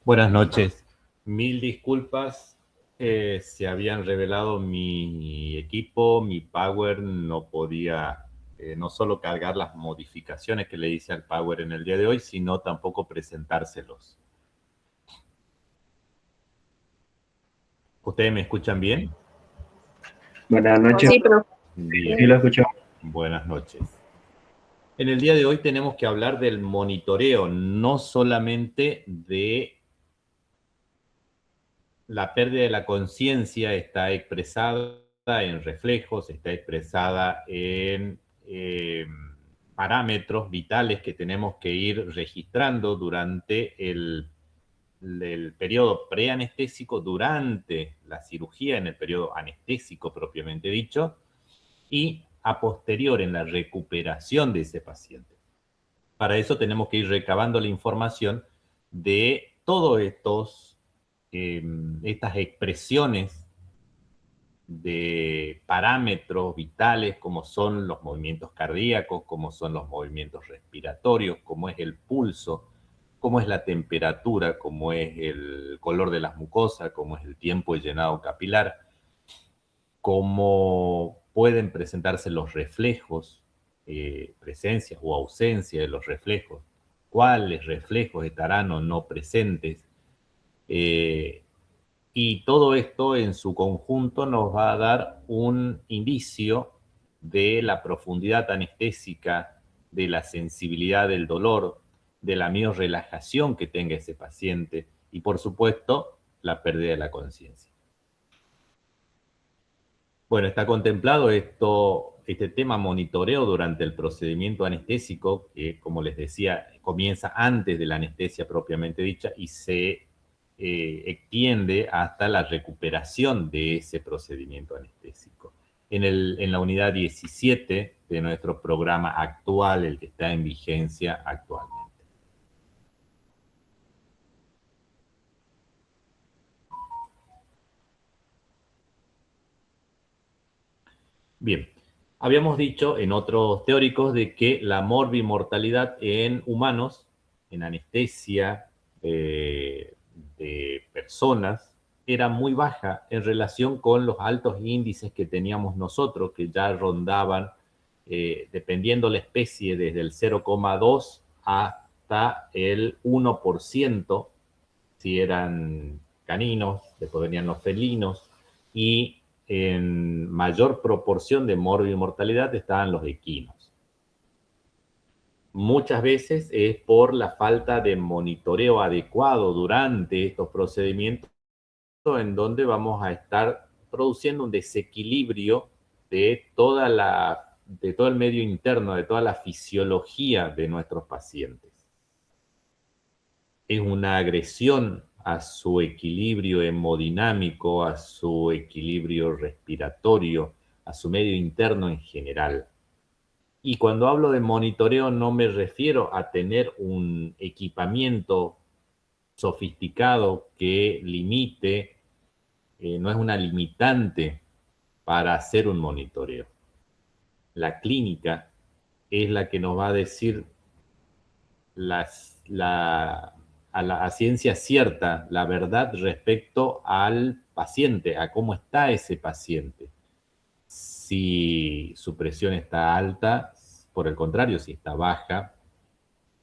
Buenas noches. Mil disculpas. Se habían revelado mi equipo, mi Power no podía no solo cargar las modificaciones que le hice al Power en el día de hoy, sino tampoco presentárselos. ¿Ustedes me escuchan bien? Buenas noches, Sí, pero sí Bien, lo escucho. buenas noches. En el día de hoy tenemos que hablar del monitoreo, no solamente de la pérdida de la conciencia está expresada en reflejos, está expresada en parámetros vitales que tenemos que ir registrando durante el periodo preanestésico, durante la cirugía, en el periodo anestésico propiamente dicho, y a posterior en la recuperación de ese paciente. Para eso tenemos que ir recabando la información de todos estas expresiones de parámetros vitales como son los movimientos cardíacos, como son los movimientos respiratorios, como es el pulso, como es la temperatura, como es el color de las mucosas, como es el tiempo de llenado capilar, cómo pueden presentarse los reflejos, presencia o ausencia de los reflejos, cuáles reflejos estarán o no presentes, eh, y todo esto en su conjunto nos va a dar un indicio de la profundidad anestésica, de la sensibilidad del dolor, de la miorrelajación que tenga ese paciente y, por supuesto, la pérdida de la conciencia. Bueno, está contemplado este tema monitoreo durante el procedimiento anestésico, que como les decía, comienza antes de la anestesia propiamente dicha y se extiende hasta la recuperación de ese procedimiento anestésico. En la unidad 17 de nuestro programa actual, el que está en vigencia actualmente. Bien, habíamos dicho en otros teóricos de que la morbimortalidad en humanos, en anestesia de personas, era muy baja en relación con los altos índices que teníamos nosotros, que ya rondaban, dependiendo la especie, desde el 0,2 hasta el 1%, si eran caninos, después venían los felinos, y en mayor proporción de morbimortalidad estaban los equinos. Muchas veces es por la falta de monitoreo adecuado durante estos procedimientos, en donde vamos a estar produciendo un desequilibrio de todo el medio interno, de toda la fisiología de nuestros pacientes. Es una agresión a su equilibrio hemodinámico, a su equilibrio respiratorio, a su medio interno en general. Y cuando hablo de monitoreo no me refiero a tener un equipamiento sofisticado que limite, no es una limitante para hacer un monitoreo. La clínica es la que nos va a decir a ciencia cierta la verdad respecto al paciente, a cómo está ese paciente. Si su presión está alta, por el contrario, si está baja,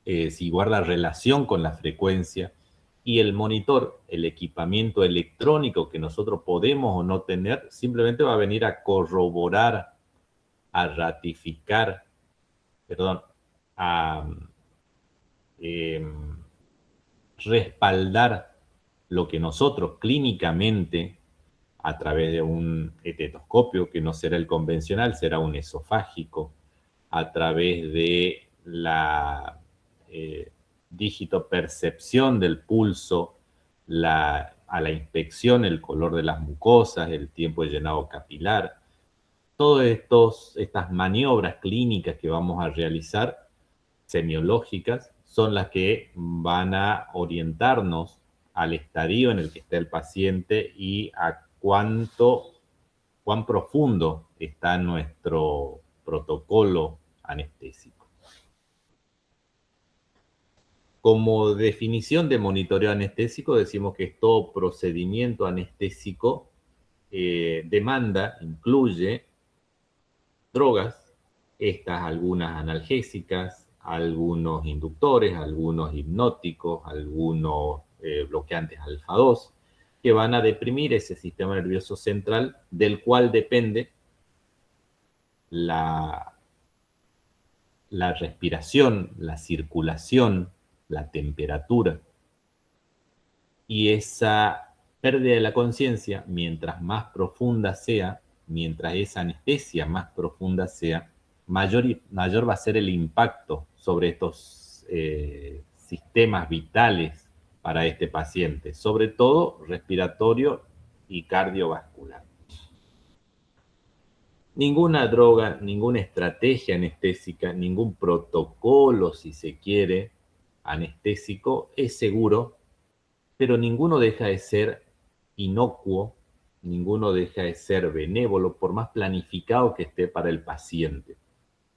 si guarda relación con la frecuencia, y el monitor, el equipamiento electrónico que nosotros podemos o no tener, simplemente va a venir a corroborar, a ratificar, perdón, a eh, respaldar lo que nosotros clínicamente, a través de un estetoscopio, que no será el convencional, será un esofágico, a través de la digitopercepción del pulso, a la inspección, el color de las mucosas, el tiempo de llenado capilar, todas estas maniobras clínicas que vamos a realizar, semiológicas, son las que van a orientarnos al estadio en el que está el paciente y a cuán profundo está nuestro protocolo anestésico. Como definición de monitoreo anestésico, decimos que todo procedimiento anestésico incluye drogas, estas algunas analgésicas, algunos inductores, algunos hipnóticos, algunos bloqueantes alfa 2, que van a deprimir ese sistema nervioso central del cual depende la respiración, la circulación, la temperatura. Y esa pérdida de la conciencia, mientras más profunda sea, mientras esa anestesia más profunda sea, mayor va a ser el impacto sobre estos sistemas vitales para este paciente, sobre todo respiratorio y cardiovascular. Ninguna droga, ninguna estrategia anestésica, ningún protocolo, si se quiere, anestésico es seguro, pero ninguno deja de ser inocuo, ninguno deja de ser benévolo, por más planificado que esté para el paciente.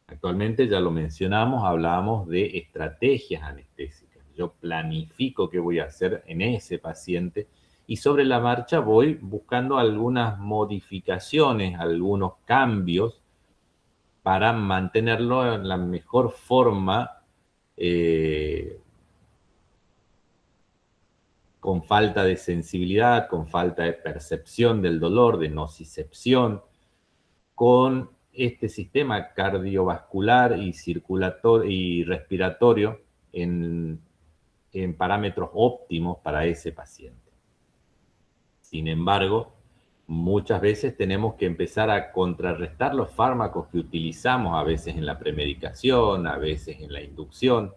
Actualmente, ya lo mencionamos, hablábamos de estrategias anestésicas. Yo planifico qué voy a hacer en ese paciente y sobre la marcha voy buscando algunas modificaciones, algunos cambios para mantenerlo en la mejor forma, con falta de sensibilidad, con falta de percepción del dolor, de nocicepción, con este sistema cardiovascular y circulatorio y respiratorio en parámetros óptimos para ese paciente. Sin embargo, muchas veces tenemos que empezar a contrarrestar los fármacos que utilizamos, a veces en la premedicación, a veces en la inducción,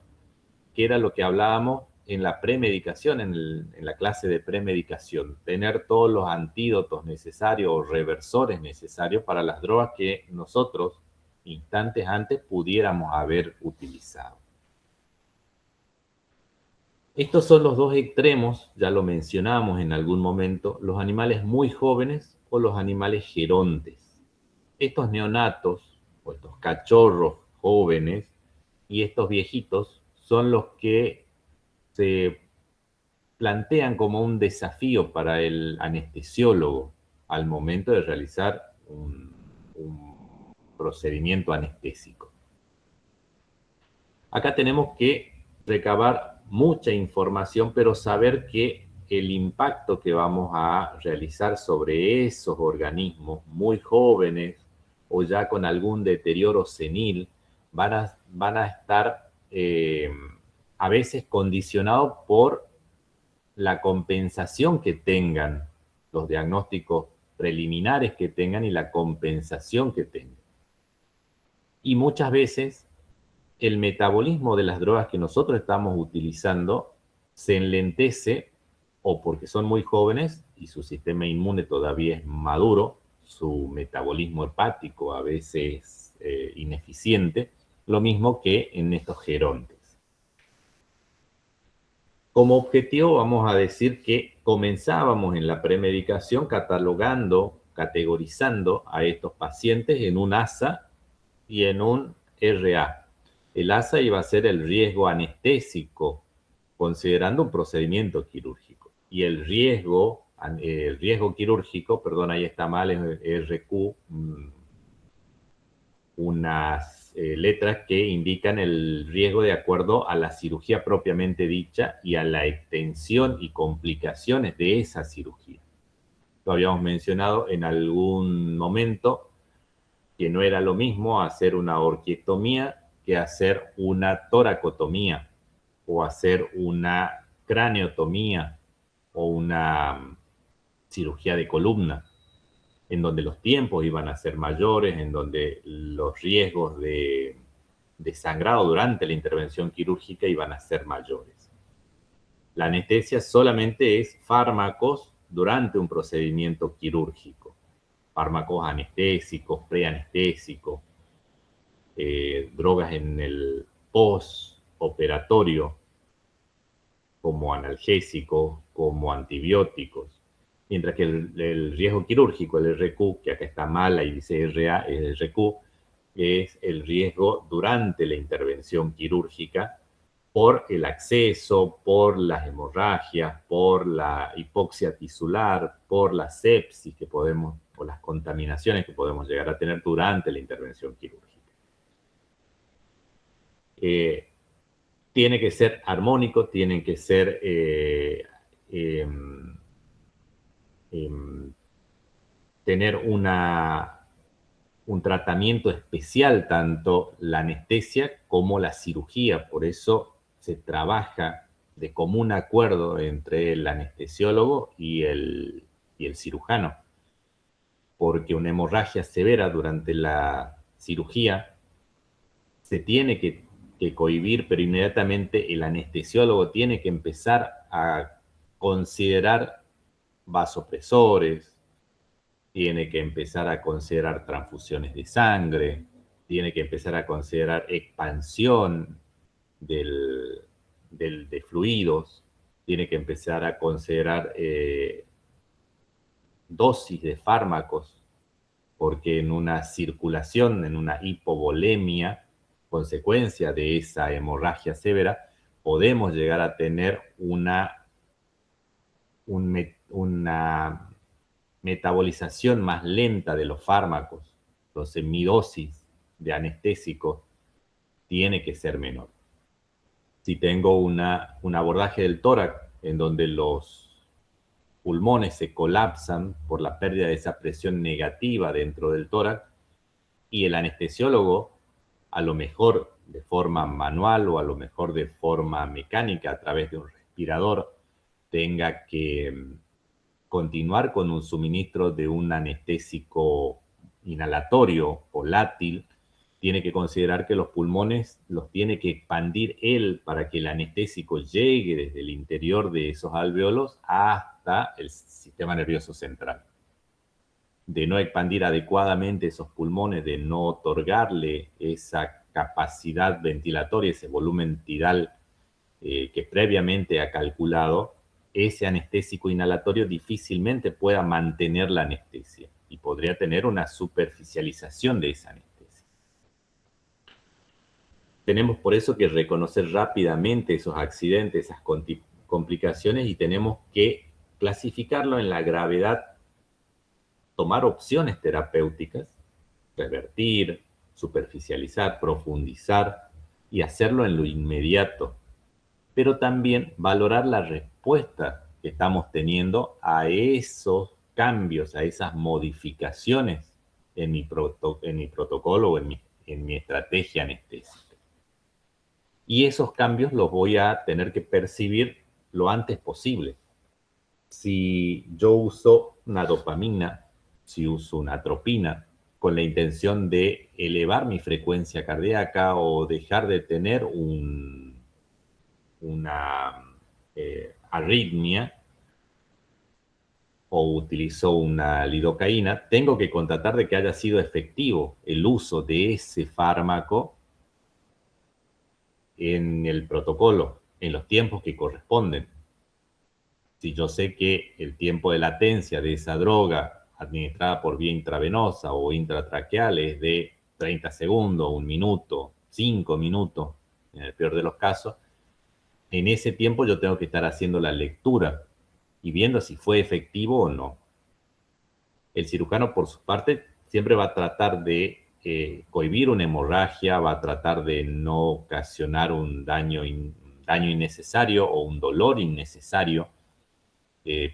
que era lo que hablábamos en la premedicación, en la clase de premedicación, tener todos los antídotos necesarios o reversores necesarios para las drogas que nosotros instantes antes pudiéramos haber utilizado. Estos son los dos extremos, ya lo mencionamos en algún momento, los animales muy jóvenes o los animales gerontes. Estos neonatos o estos cachorros jóvenes y estos viejitos son los que se plantean como un desafío para el anestesiólogo al momento de realizar un procedimiento anestésico. Acá tenemos que recabar mucha información, pero saber que el impacto que vamos a realizar sobre esos organismos muy jóvenes o ya con algún deterioro senil van a estar a veces condicionados por la compensación que tengan, los diagnósticos preliminares que tengan y la compensación que tengan. Y muchas veces el metabolismo de las drogas que nosotros estamos utilizando se enlentece o porque son muy jóvenes y su sistema inmune todavía es maduro, su metabolismo hepático a veces ineficiente, lo mismo que en estos gerontes. Como objetivo vamos a decir que comenzábamos en la premedicación categorizando a estos pacientes en un ASA y en un RA. El ASA iba a ser el riesgo anestésico, considerando un procedimiento quirúrgico. Y el riesgo quirúrgico, perdón, ahí está mal, es RQ, unas letras que indican el riesgo de acuerdo a la cirugía propiamente dicha y a la extensión y complicaciones de esa cirugía. Lo habíamos mencionado en algún momento, que no era lo mismo hacer una orquiectomía que hacer una toracotomía o hacer una craneotomía o una cirugía de columna, en donde los tiempos iban a ser mayores, en donde los riesgos de sangrado durante la intervención quirúrgica iban a ser mayores. La anestesia solamente es fármacos durante un procedimiento quirúrgico, fármacos anestésicos, preanestésicos, drogas en el postoperatorio, como analgésicos, como antibióticos. Mientras que el riesgo quirúrgico, el RQ, que acá está mal, ahí dice RA, el RQ, es el riesgo durante la intervención quirúrgica por el acceso, por las hemorragias, por la hipoxia tisular, por la sepsis que podemos, o las contaminaciones que podemos llegar a tener durante la intervención quirúrgica. Tiene que ser armónico, tienen que ser tener un tratamiento especial, tanto la anestesia como la cirugía. Por eso se trabaja de común acuerdo entre el anestesiólogo y el cirujano, porque una hemorragia severa durante la cirugía se tiene que cohibir, pero inmediatamente el anestesiólogo tiene que empezar a considerar vasopresores, tiene que empezar a considerar transfusiones de sangre, tiene que empezar a considerar expansión de fluidos, tiene que empezar a considerar dosis de fármacos, porque en una circulación, en una hipovolemia, consecuencia de esa hemorragia severa, podemos llegar a tener una metabolización más lenta de los fármacos. Entonces, mi dosis de anestésico tiene que ser menor. Si tengo un abordaje del tórax en donde los pulmones se colapsan por la pérdida de esa presión negativa dentro del tórax, y el anestesiólogo, a lo mejor de forma manual o a lo mejor de forma mecánica a través de un respirador, tenga que continuar con un suministro de un anestésico inhalatorio volátil, tiene que considerar que los pulmones los tiene que expandir él para que el anestésico llegue desde el interior de esos alvéolos hasta el sistema nervioso central. De no expandir adecuadamente esos pulmones, de no otorgarle esa capacidad ventilatoria, ese volumen tidal que previamente ha calculado, ese anestésico inhalatorio difícilmente pueda mantener la anestesia y podría tener una superficialización de esa anestesia. Tenemos por eso que reconocer rápidamente esos accidentes, esas complicaciones, y tenemos que clasificarlo en la gravedad, tomar opciones terapéuticas, revertir, superficializar, profundizar y hacerlo en lo inmediato, pero también valorar la respuesta que estamos teniendo a esos cambios, a esas modificaciones en mi protocolo o en mi estrategia anestésica. Y esos cambios los voy a tener que percibir lo antes posible. Si yo uso una dopamina, si uso una atropina, con la intención de elevar mi frecuencia cardíaca o dejar de tener una arritmia, o utilizo una lidocaína, tengo que constatar de que haya sido efectivo el uso de ese fármaco en el protocolo, en los tiempos que corresponden. Si yo sé que el tiempo de latencia de esa droga administrada por vía intravenosa o intratraqueal es de 30 segundos, 1 minuto, 5 minutos, en el peor de los casos, en ese tiempo yo tengo que estar haciendo la lectura y viendo si fue efectivo o no. El cirujano, por su parte, siempre va a tratar de cohibir una hemorragia, va a tratar de no ocasionar un daño innecesario o un dolor innecesario,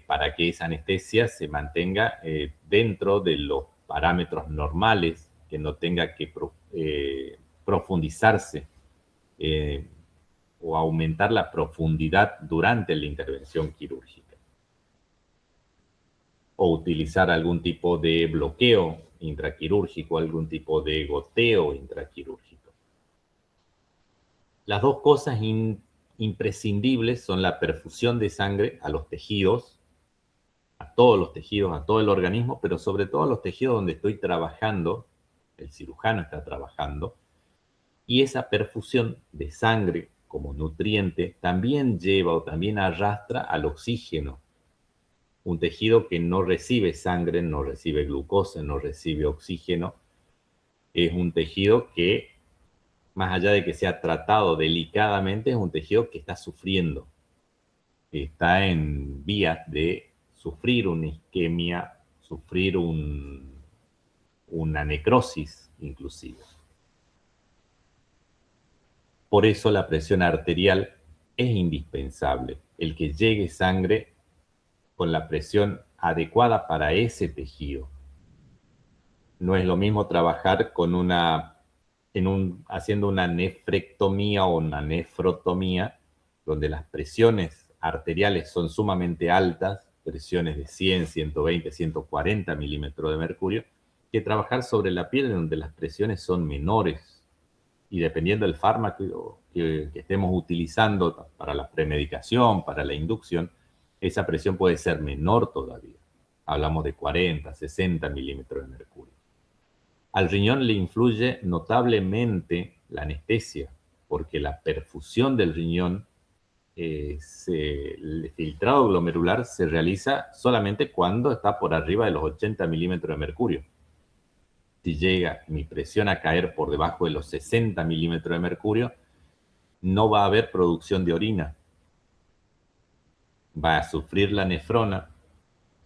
para que esa anestesia se mantenga dentro de los parámetros normales, que no tenga que profundizarse o aumentar la profundidad durante la intervención quirúrgica. O utilizar algún tipo de bloqueo intraquirúrgico, algún tipo de goteo intraquirúrgico. Las dos cosas imprescindibles son la perfusión de sangre a los tejidos, a todos los tejidos, a todo el organismo, pero sobre todo a los tejidos donde estoy trabajando, el cirujano está trabajando, y esa perfusión de sangre como nutriente también lleva o también arrastra al oxígeno. Un tejido que no recibe sangre, no recibe glucosa, no recibe oxígeno, es un tejido que más allá de que sea tratado delicadamente, es un tejido que está sufriendo, está en vías de sufrir una isquemia, sufrir una necrosis inclusive. Por eso la presión arterial es indispensable, el que llegue sangre con la presión adecuada para ese tejido. No es lo mismo trabajar con haciendo una nefrectomía o una nefrotomía, donde las presiones arteriales son sumamente altas, presiones de 100, 120, 140 milímetros de mercurio, que trabajar sobre la piel donde las presiones son menores. Y dependiendo del fármaco que estemos utilizando para la premedicación, para la inducción, esa presión puede ser menor todavía. Hablamos de 40, 60 milímetros de mercurio. Al riñón le influye notablemente la anestesia, porque la perfusión del riñón, el filtrado glomerular se realiza solamente cuando está por arriba de los 80 milímetros de mercurio. Si llega mi presión a caer por debajo de los 60 milímetros de mercurio, no va a haber producción de orina. Va a sufrir la nefrona,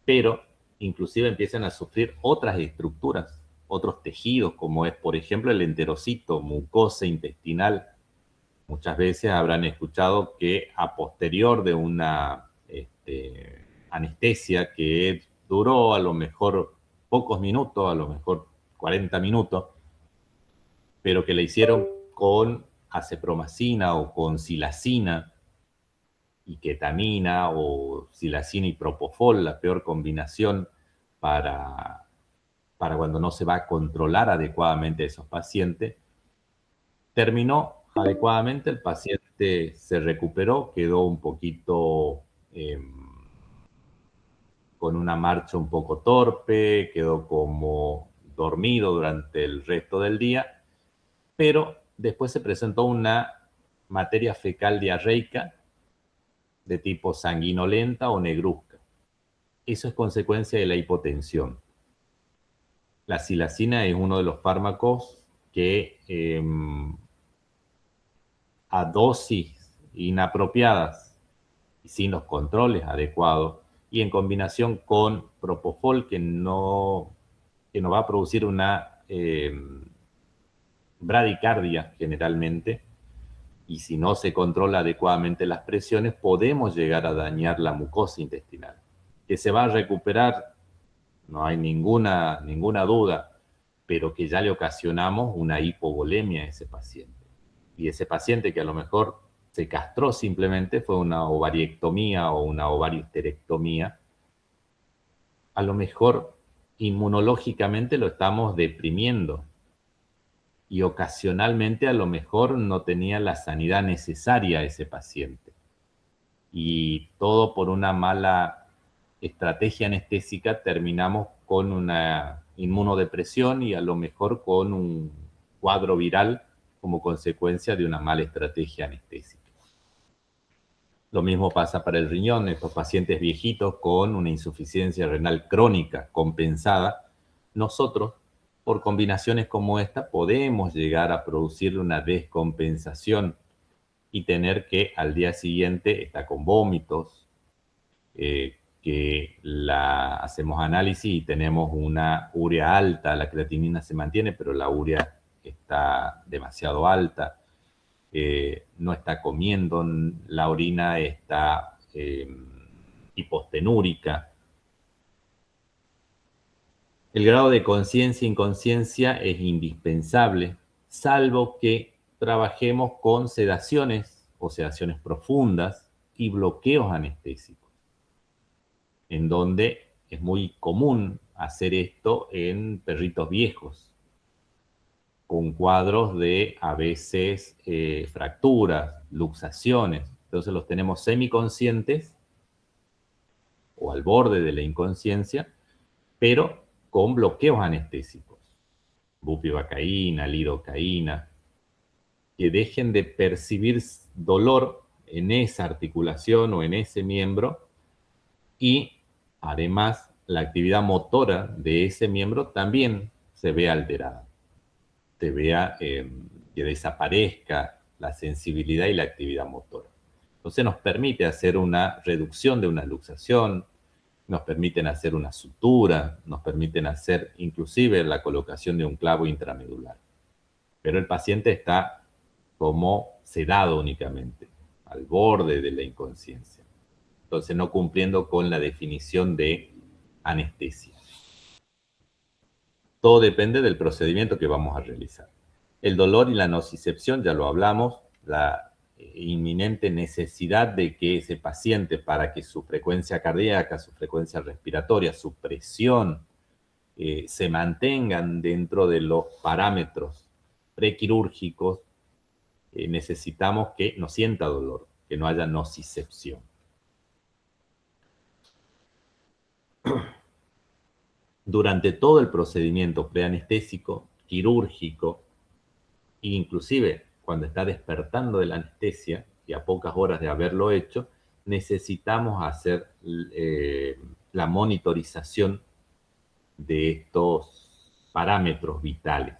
pero inclusive empiezan a sufrir otras estructuras, otros tejidos, como es, por ejemplo, el enterocito, mucosa intestinal. Muchas veces habrán escuchado que a posterior de una anestesia que duró a lo mejor pocos minutos, a lo mejor 40 minutos, pero que le hicieron con acepromacina o con silacina y ketamina o silacina y propofol, la peor combinación para cuando no se va a controlar adecuadamente a esos pacientes. Terminó adecuadamente, el paciente se recuperó, quedó un poquito con una marcha un poco torpe, quedó como dormido durante el resto del día, pero después se presentó una materia fecal diarreica de tipo sanguinolenta o negruzca. Eso es consecuencia de la hipotensión. La silacina es uno de los fármacos que a dosis inapropiadas y sin los controles adecuados y en combinación con propofol que no va a producir una bradicardia generalmente, y si no se controla adecuadamente las presiones podemos llegar a dañar la mucosa intestinal, que se va a recuperar, no hay ninguna duda, pero que ya le ocasionamos una hipovolemia a ese paciente. Y ese paciente que a lo mejor se castró simplemente, fue una ovariectomía o una ovariohisterectomía, a lo mejor inmunológicamente lo estamos deprimiendo y ocasionalmente a lo mejor no tenía la sanidad necesaria ese paciente. Y todo por una mala estrategia anestésica terminamos con una inmunodepresión y a lo mejor con un cuadro viral como consecuencia de una mala estrategia anestésica. Lo mismo pasa para el riñón, estos pacientes viejitos con una insuficiencia renal crónica compensada. Nosotros, por combinaciones como esta, podemos llegar a producir una descompensación y tener que al día siguiente estar con vómitos, que hacemos análisis y tenemos una urea alta, la creatinina se mantiene, pero la urea está demasiado alta. No está comiendo, la orina está hipostenúrica. El grado de conciencia e inconsciencia es indispensable, salvo que trabajemos con sedaciones o sedaciones profundas y bloqueos anestésicos, en donde es muy común hacer esto en perritos viejos, con cuadros de a veces fracturas, luxaciones. Entonces los tenemos semiconscientes o al borde de la inconsciencia, pero con bloqueos anestésicos, bupivacaína, lidocaína, que dejen de percibir dolor en esa articulación o en ese miembro, y además la actividad motora de ese miembro también se ve alterada, se vea que desaparezca la sensibilidad y la actividad motora. Entonces nos permite hacer una reducción de una luxación, nos permiten hacer una sutura, nos permiten hacer inclusive la colocación de un clavo intramedular. Pero el paciente está como sedado únicamente, al borde de la inconsciencia. Entonces no cumpliendo con la definición de anestesia. Todo depende del procedimiento que vamos a realizar. El dolor y la nocicepción, ya lo hablamos, la inminente necesidad de que ese paciente, para que su frecuencia cardíaca, su frecuencia respiratoria, su presión, se mantengan dentro de los parámetros prequirúrgicos, necesitamos que no sienta dolor, que no haya nocicepción. Durante todo el procedimiento preanestésico, quirúrgico, e inclusive cuando está despertando de la anestesia y a pocas horas de haberlo hecho, necesitamos hacer la monitorización de estos parámetros vitales.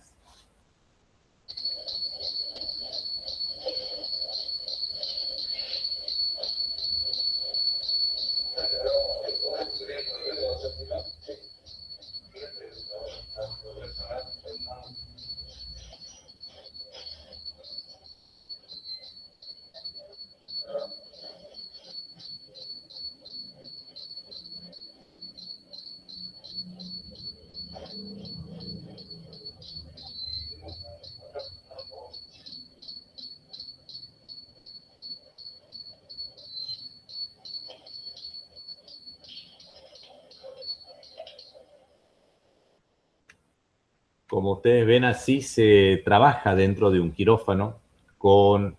Como ustedes ven, así se trabaja dentro de un quirófano con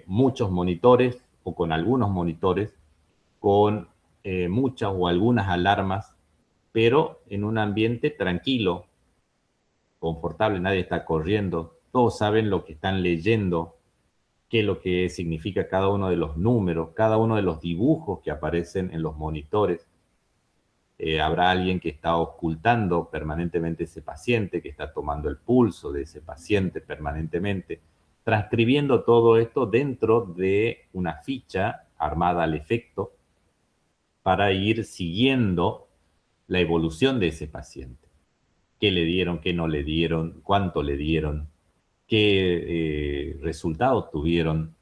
muchos monitores o con algunos monitores, con muchas o algunas alarmas, pero en un ambiente tranquilo, confortable, nadie está corriendo, todos saben lo que están leyendo, qué es lo que significa cada uno de los números, cada uno de los dibujos que aparecen en los monitores. Habrá alguien que está ocultando permanentemente ese paciente, que está tomando el pulso de ese paciente permanentemente, transcribiendo todo esto dentro de una ficha armada al efecto para ir siguiendo la evolución de ese paciente. ¿Qué le dieron, qué no le dieron, cuánto le dieron, qué resultados tuvieron?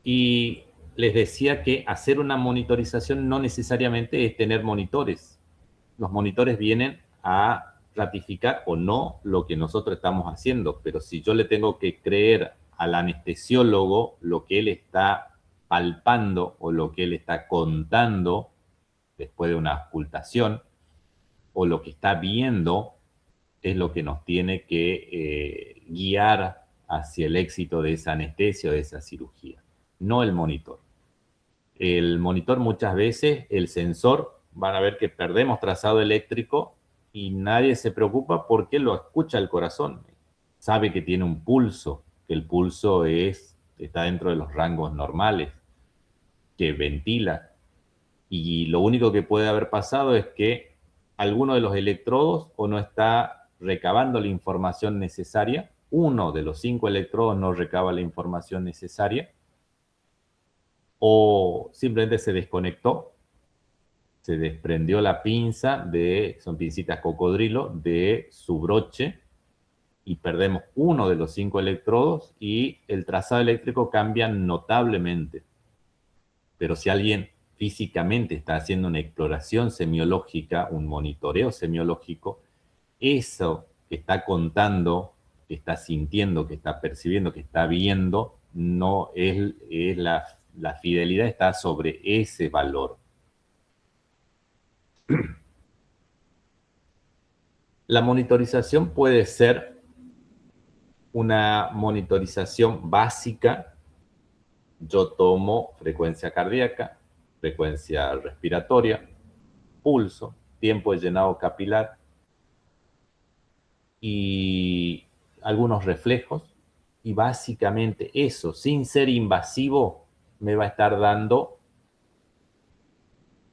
Y les decía que hacer una monitorización no necesariamente es tener monitores. Los monitores vienen a ratificar o no lo que nosotros estamos haciendo, pero si yo le tengo que creer al anestesiólogo lo que él está palpando o lo que él está contando después de una auscultación, o lo que está viendo, es lo que nos tiene que guiar hacia el éxito de esa anestesia o de esa cirugía, no el monitor. El monitor muchas veces, el sensor, van a ver que perdemos trazado eléctrico y nadie se preocupa porque lo escucha el corazón. Sabe que tiene un pulso, que el pulso está dentro de los rangos normales, que ventila. Y lo único que puede haber pasado es que alguno de los electrodos o no está recabando la información necesaria, uno de los 5 electrodos no recaba la información necesaria, o simplemente se desconectó, se desprendió la pinza, son pincitas cocodrilo, de su broche, y perdemos uno de los 5 electrodos y el trazado eléctrico cambia notablemente. Pero si alguien físicamente está haciendo una exploración semiológica, un monitoreo semiológico, eso que está contando, que está sintiendo, que está percibiendo, que está viendo, no es la fidelidad está sobre ese valor. La monitorización puede ser una monitorización básica. Yo tomo frecuencia cardíaca, frecuencia respiratoria, pulso, tiempo de llenado capilar y algunos reflejos. Y básicamente eso, sin ser invasivo, me va a estar dando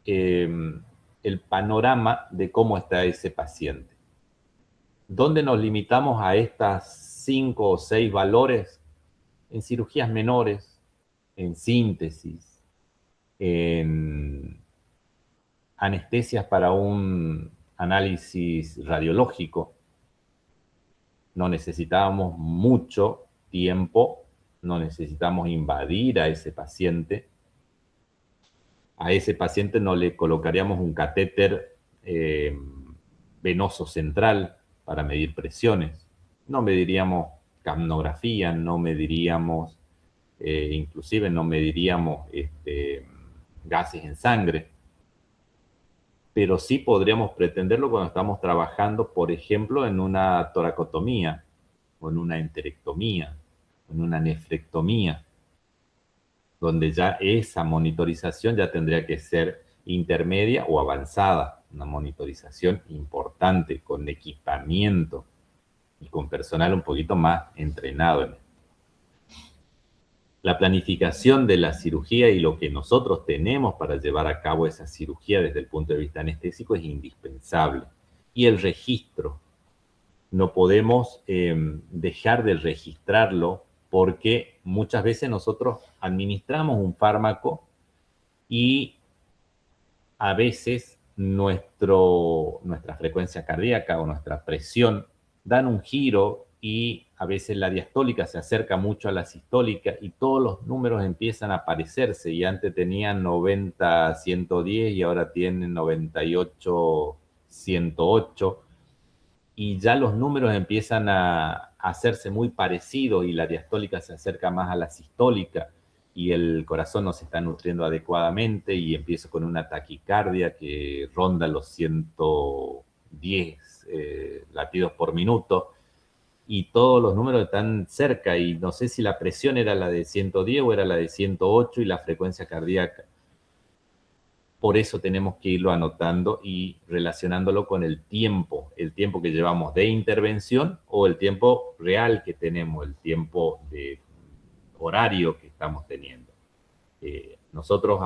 el panorama de cómo está ese paciente. ¿Dónde nos limitamos a estas 5 o 6 valores? En cirugías menores, en síntesis, en anestesias para un análisis radiológico. No necesitábamos mucho tiempo, no necesitamos invadir a ese paciente. A ese paciente no le colocaríamos un catéter venoso central para medir presiones. No mediríamos capnografía, no mediríamos, inclusive no mediríamos gases en sangre. Pero sí podríamos pretenderlo cuando estamos trabajando, por ejemplo, en una toracotomía, o en una enterectomía, o en una nefrectomía, donde ya esa monitorización ya tendría que ser intermedia o avanzada, una monitorización importante, con equipamiento y con personal un poquito más entrenado en esto. La planificación de la cirugía y lo que nosotros tenemos para llevar a cabo esa cirugía desde el punto de vista anestésico es indispensable. Y el registro, no podemos dejar de registrarlo porque muchas veces nosotros administramos un fármaco y a veces nuestra frecuencia cardíaca o nuestra presión dan un giro y a veces la diastólica se acerca mucho a la sistólica y todos los números empiezan a aparecerse y antes tenían 90-110 y ahora tienen 98-108 y ya los números empiezan a hacerse muy parecidos y la diastólica se acerca más a la sistólica y el corazón no se está nutriendo adecuadamente y empiezo con una taquicardia que ronda los 110 latidos por minuto y todos los números están cerca y no sé si la presión era la de 110 o era la de 108 y la frecuencia cardíaca. Por eso tenemos que irlo anotando y relacionándolo con el tiempo que llevamos de intervención o el tiempo real que tenemos, el tiempo de horario que estamos teniendo. Nosotros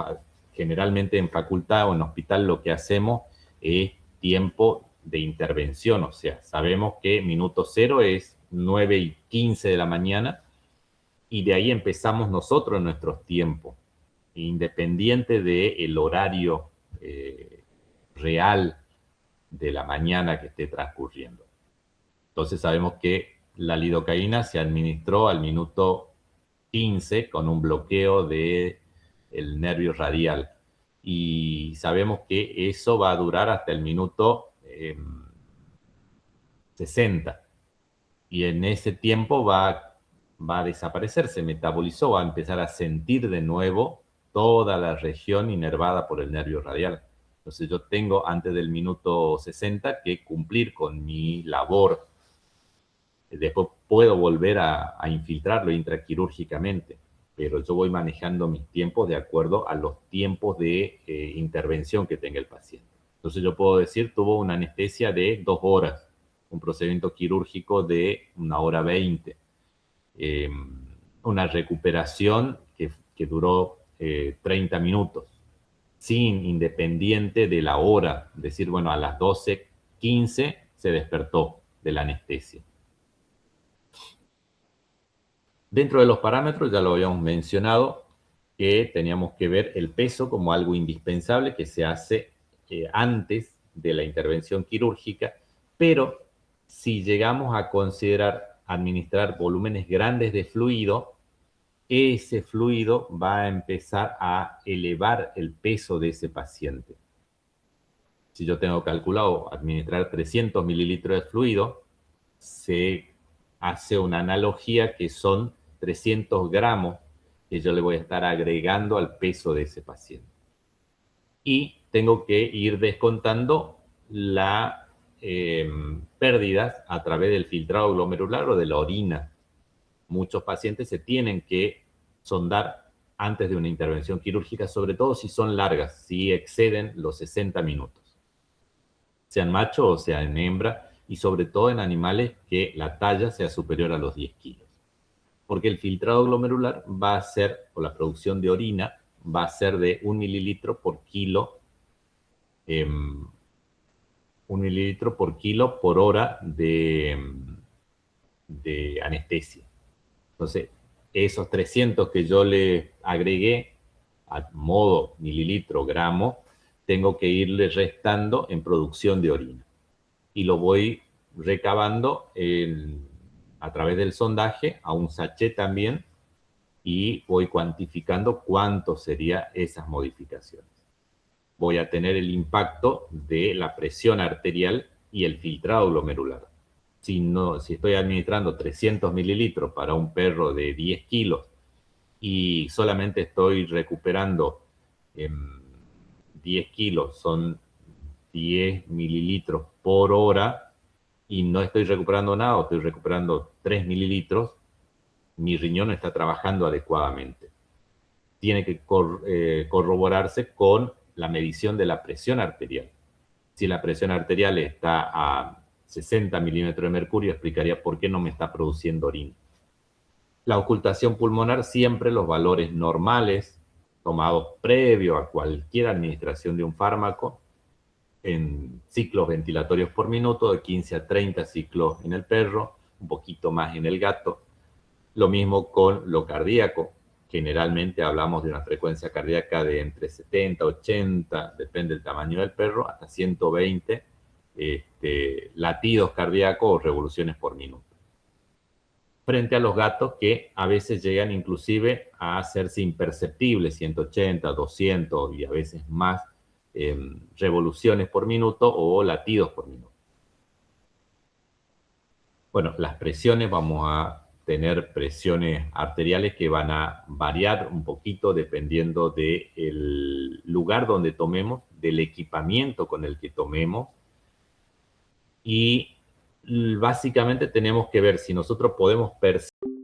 generalmente en facultad o en hospital lo que hacemos es tiempo de intervención, o sea, sabemos que minuto cero es 9:15 de la mañana y de ahí empezamos nosotros nuestros tiempos, independiente del horario real de la mañana que esté transcurriendo. Entonces sabemos que la lidocaína se administró al minuto 15 con un bloqueo del nervio radial. Y sabemos que eso va a durar hasta el minuto 60. Y en ese tiempo va a desaparecer, se metabolizó, va a empezar a sentir de nuevo toda la región inervada por el nervio radial. Entonces yo tengo antes del minuto 60 que cumplir con mi labor. Después puedo volver a infiltrarlo intraquirúrgicamente, pero yo voy manejando mis tiempos de acuerdo a los tiempos de intervención que tenga el paciente. Entonces yo puedo decir, tuvo una anestesia de 2 horas, un procedimiento quirúrgico de 1 hora 20, una recuperación que duró 30 minutos, sin independiente de la hora, decir, bueno, a las 12:15 se despertó de la anestesia. Dentro de los parámetros, ya lo habíamos mencionado, que teníamos que ver el peso como algo indispensable que se hace antes de la intervención quirúrgica, pero si llegamos a considerar administrar volúmenes grandes de fluido, ese fluido va a empezar a elevar el peso de ese paciente. Si yo tengo calculado administrar 300 mililitros de fluido, se hace una analogía que son 300 gramos que yo le voy a estar agregando al peso de ese paciente. Y tengo que ir descontando las pérdidas a través del filtrado glomerular o de la orina. Muchos pacientes se tienen que sondar antes de una intervención quirúrgica, sobre todo si son largas, si exceden los 60 minutos. Sean macho o sean hembra, y sobre todo en animales que la talla sea superior a los 10 kilos. Porque el filtrado glomerular va a ser, o la producción de orina, va a ser de 1 mililitro por kilo 1 mililitro por kilo por hora de anestesia. Entonces, esos 300 que yo le agregué a modo mililitro gramo, tengo que irle restando en producción de orina. Y lo voy recabando a través del sondaje a un sachet también, y voy cuantificando cuánto serían esas modificaciones. Voy a tener el impacto de la presión arterial y el filtrado glomerular. Si estoy administrando 300 mililitros para un perro de 10 kilos y solamente estoy recuperando 10 kilos, son 10 mililitros por hora, y no estoy recuperando nada, o estoy recuperando 3 mililitros, mi riñón está trabajando adecuadamente. Tiene que corroborarse con la medición de la presión arterial. Si la presión arterial está a 60 milímetros de mercurio, explicaría por qué no me está produciendo orina. La ocultación pulmonar, siempre los valores normales, tomados previo a cualquier administración de un fármaco, en ciclos ventilatorios por minuto, de 15 a 30 ciclos en el perro, un poquito más en el gato. Lo mismo con lo cardíaco. Generalmente hablamos de una frecuencia cardíaca de entre 70, 80, depende del tamaño del perro, hasta 120 latidos cardíacos o revoluciones por minuto. Frente a los gatos, que a veces llegan inclusive a hacerse imperceptibles, 180, 200 y a veces más revoluciones por minuto o latidos por minuto. Bueno, las presiones, vamos a tener presiones arteriales que van a variar un poquito dependiendo del lugar donde tomemos, del equipamiento con el que tomemos, y básicamente tenemos que ver si nosotros podemos percibir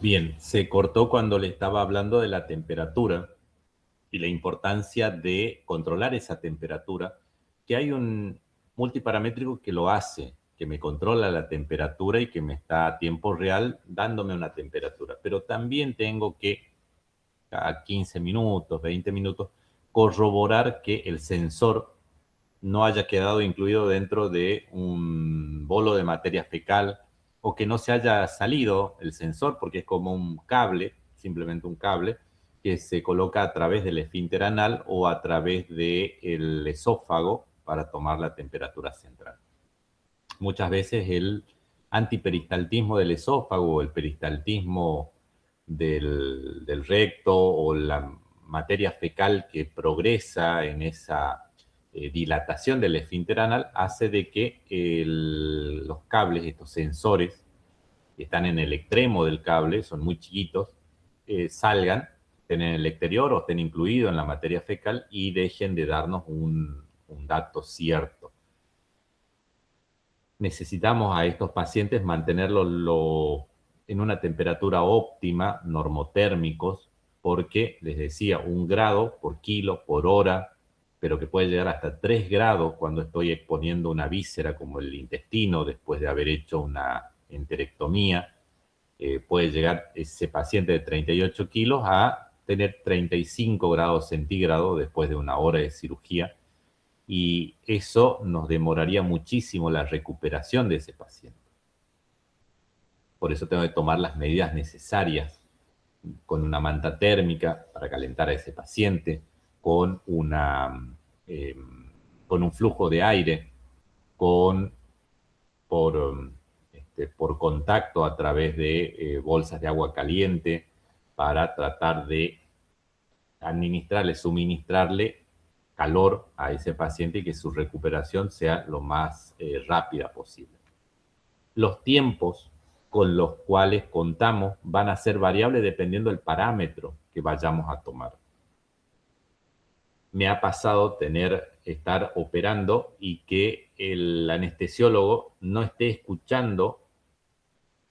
Bien, se cortó cuando le estaba hablando de la temperatura y la importancia de controlar esa temperatura, que hay un multiparamétrico que lo hace, que me controla la temperatura y que me está a tiempo real dándome una temperatura. Pero también tengo que, a 15 minutos, 20 minutos, corroborar que el sensor no haya quedado incluido dentro de un bolo de materia fecal o que no se haya salido el sensor porque es como un cable, simplemente un cable, que se coloca a través del esfínter anal o a través del esófago para tomar la temperatura central. Muchas veces el antiperistaltismo del esófago o el peristaltismo del recto o la materia fecal que progresa en esa dilatación del esfínter anal hace de que los cables, estos sensores que están en el extremo del cable, son muy chiquitos, salgan, estén en el exterior o estén incluidos en la materia fecal y dejen de darnos un dato cierto. Necesitamos a estos pacientes mantenerlos en una temperatura óptima, normotérmicos, porque les decía, 1 grado por kilo por hora, pero que puede llegar hasta 3 grados cuando estoy exponiendo una víscera como el intestino después de haber hecho una enterectomía. Puede llegar ese paciente de 38 kilos a tener 35 grados centígrados después de 1 hora de cirugía, y eso nos demoraría muchísimo la recuperación de ese paciente. Por eso tengo que tomar las medidas necesarias con una manta térmica para calentar a ese paciente, con un flujo de aire, por contacto a través de bolsas de agua caliente para tratar de suministrarle calor a ese paciente y que su recuperación sea lo más rápida posible. Los tiempos con los cuales contamos van a ser variables dependiendo del parámetro que vayamos a tomar. Me ha pasado estar operando y que el anestesiólogo no esté escuchando,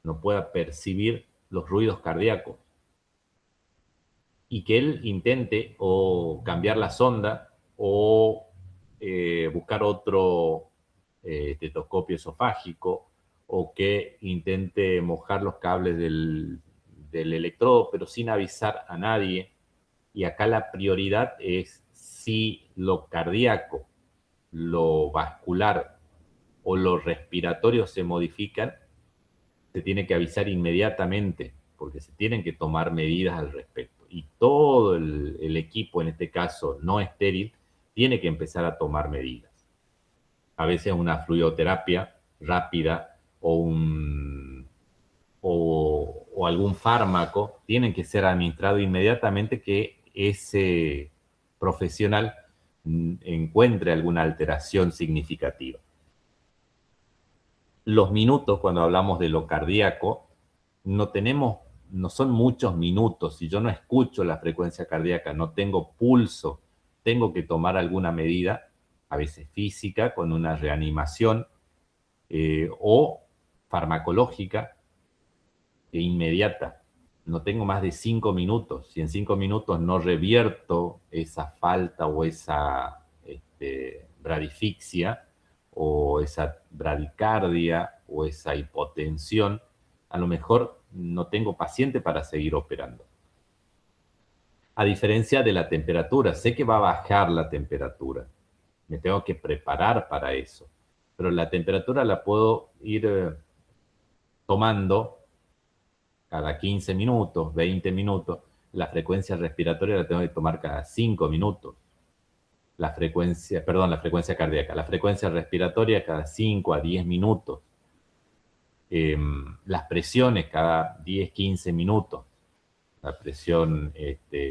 no pueda percibir los ruidos cardíacos y que él intente o cambiar la sonda o buscar otro estetoscopio esofágico, o que intente mojar los cables del electrodo, pero sin avisar a nadie. Y acá la prioridad es si lo cardíaco, lo vascular o lo respiratorio se modifican, se tiene que avisar inmediatamente, porque se tienen que tomar medidas al respecto. Y todo el equipo, en este caso no estéril, tiene que empezar a tomar medidas. A veces una fluidoterapia rápida o algún fármaco tienen que ser administrados inmediatamente que ese profesional encuentre alguna alteración significativa. Los minutos, cuando hablamos de lo cardíaco, no son muchos minutos. Si yo no escucho la frecuencia cardíaca, no tengo pulso, tengo que tomar alguna medida, a veces física, con una reanimación, o farmacológica e inmediata. No tengo más de 5 minutos. Si en 5 minutos no revierto esa falta o esa bradifixia o esa bradicardia o esa hipotensión, a lo mejor no tengo paciente para seguir operando. A diferencia de la temperatura, sé que va a bajar la temperatura. Me tengo que preparar para eso. Pero la temperatura la puedo ir tomando cada 15 minutos, 20 minutos. La frecuencia respiratoria la tengo que tomar cada 5 minutos. La frecuencia cardíaca. La frecuencia respiratoria cada 5 a 10 minutos. Las presiones cada 10, 15 minutos. La presión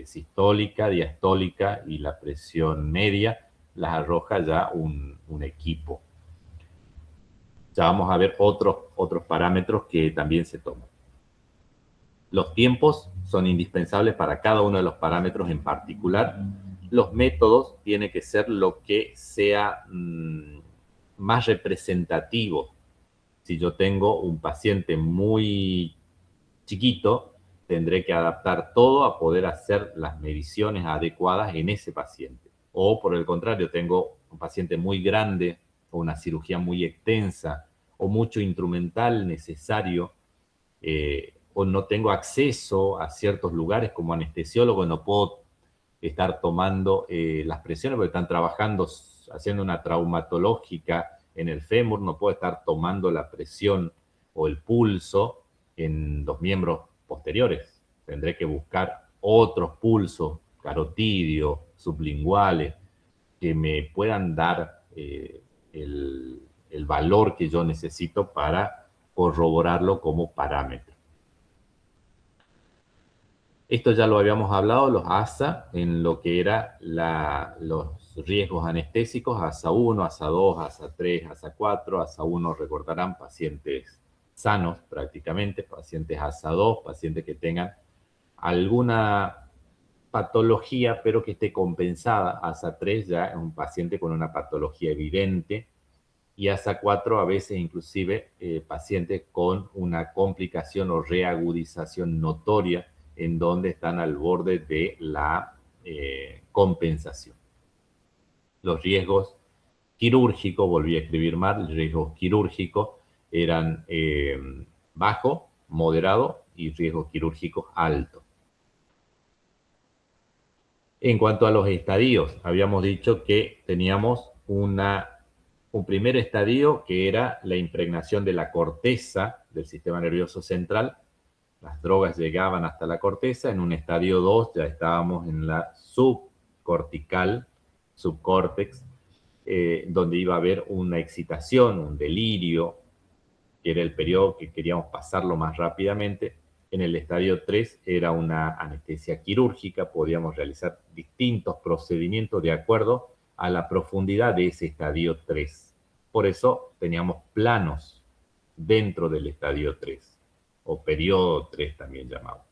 sistólica, diastólica y la presión media las arroja ya un equipo. Ya vamos a ver otros parámetros que también se toman. Los tiempos son indispensables para cada uno de los parámetros en particular. Los métodos tienen que ser lo que sea más representativo. Si yo tengo un paciente muy chiquito, tendré que adaptar todo a poder hacer las mediciones adecuadas en ese paciente. O por el contrario, tengo un paciente muy grande o una cirugía muy extensa o mucho instrumental necesario, o no tengo acceso a ciertos lugares como anestesiólogo, no puedo estar tomando las presiones porque están trabajando, haciendo una traumatológica en el fémur, no puedo estar tomando la presión o el pulso en los miembros posteriores. Tendré que buscar otros pulsos carotidios, sublinguales, que me puedan dar el valor que yo necesito para corroborarlo como parámetro. Esto ya lo habíamos hablado, los ASA, en lo que era los riesgos anestésicos, ASA 1, ASA 2, ASA 3, ASA 4. ASA 1 recordarán pacientes sanos prácticamente, pacientes ASA 2, pacientes que tengan alguna patología pero que esté compensada. ASA 3 ya es un paciente con una patología evidente, y ASA 4 a veces inclusive pacientes con una complicación o reagudización notoria en donde están al borde de la compensación. Los riesgos quirúrgicos, volví a escribir mal, los riesgos quirúrgicos eran bajo, moderado y riesgos quirúrgicos alto. En cuanto a los estadios, habíamos dicho que teníamos un primer estadio que era la impregnación de la corteza del sistema nervioso central. Las drogas llegaban hasta la corteza. En un estadio 2 ya estábamos en la subcortical, subcórtex, donde iba a haber una excitación, un delirio, que era el periodo que queríamos pasarlo más rápidamente. En el estadio 3 era una anestesia quirúrgica, podíamos realizar distintos procedimientos de acuerdo a la profundidad de ese estadio 3. Por eso teníamos planos dentro del estadio 3, o periodo 3 también llamado.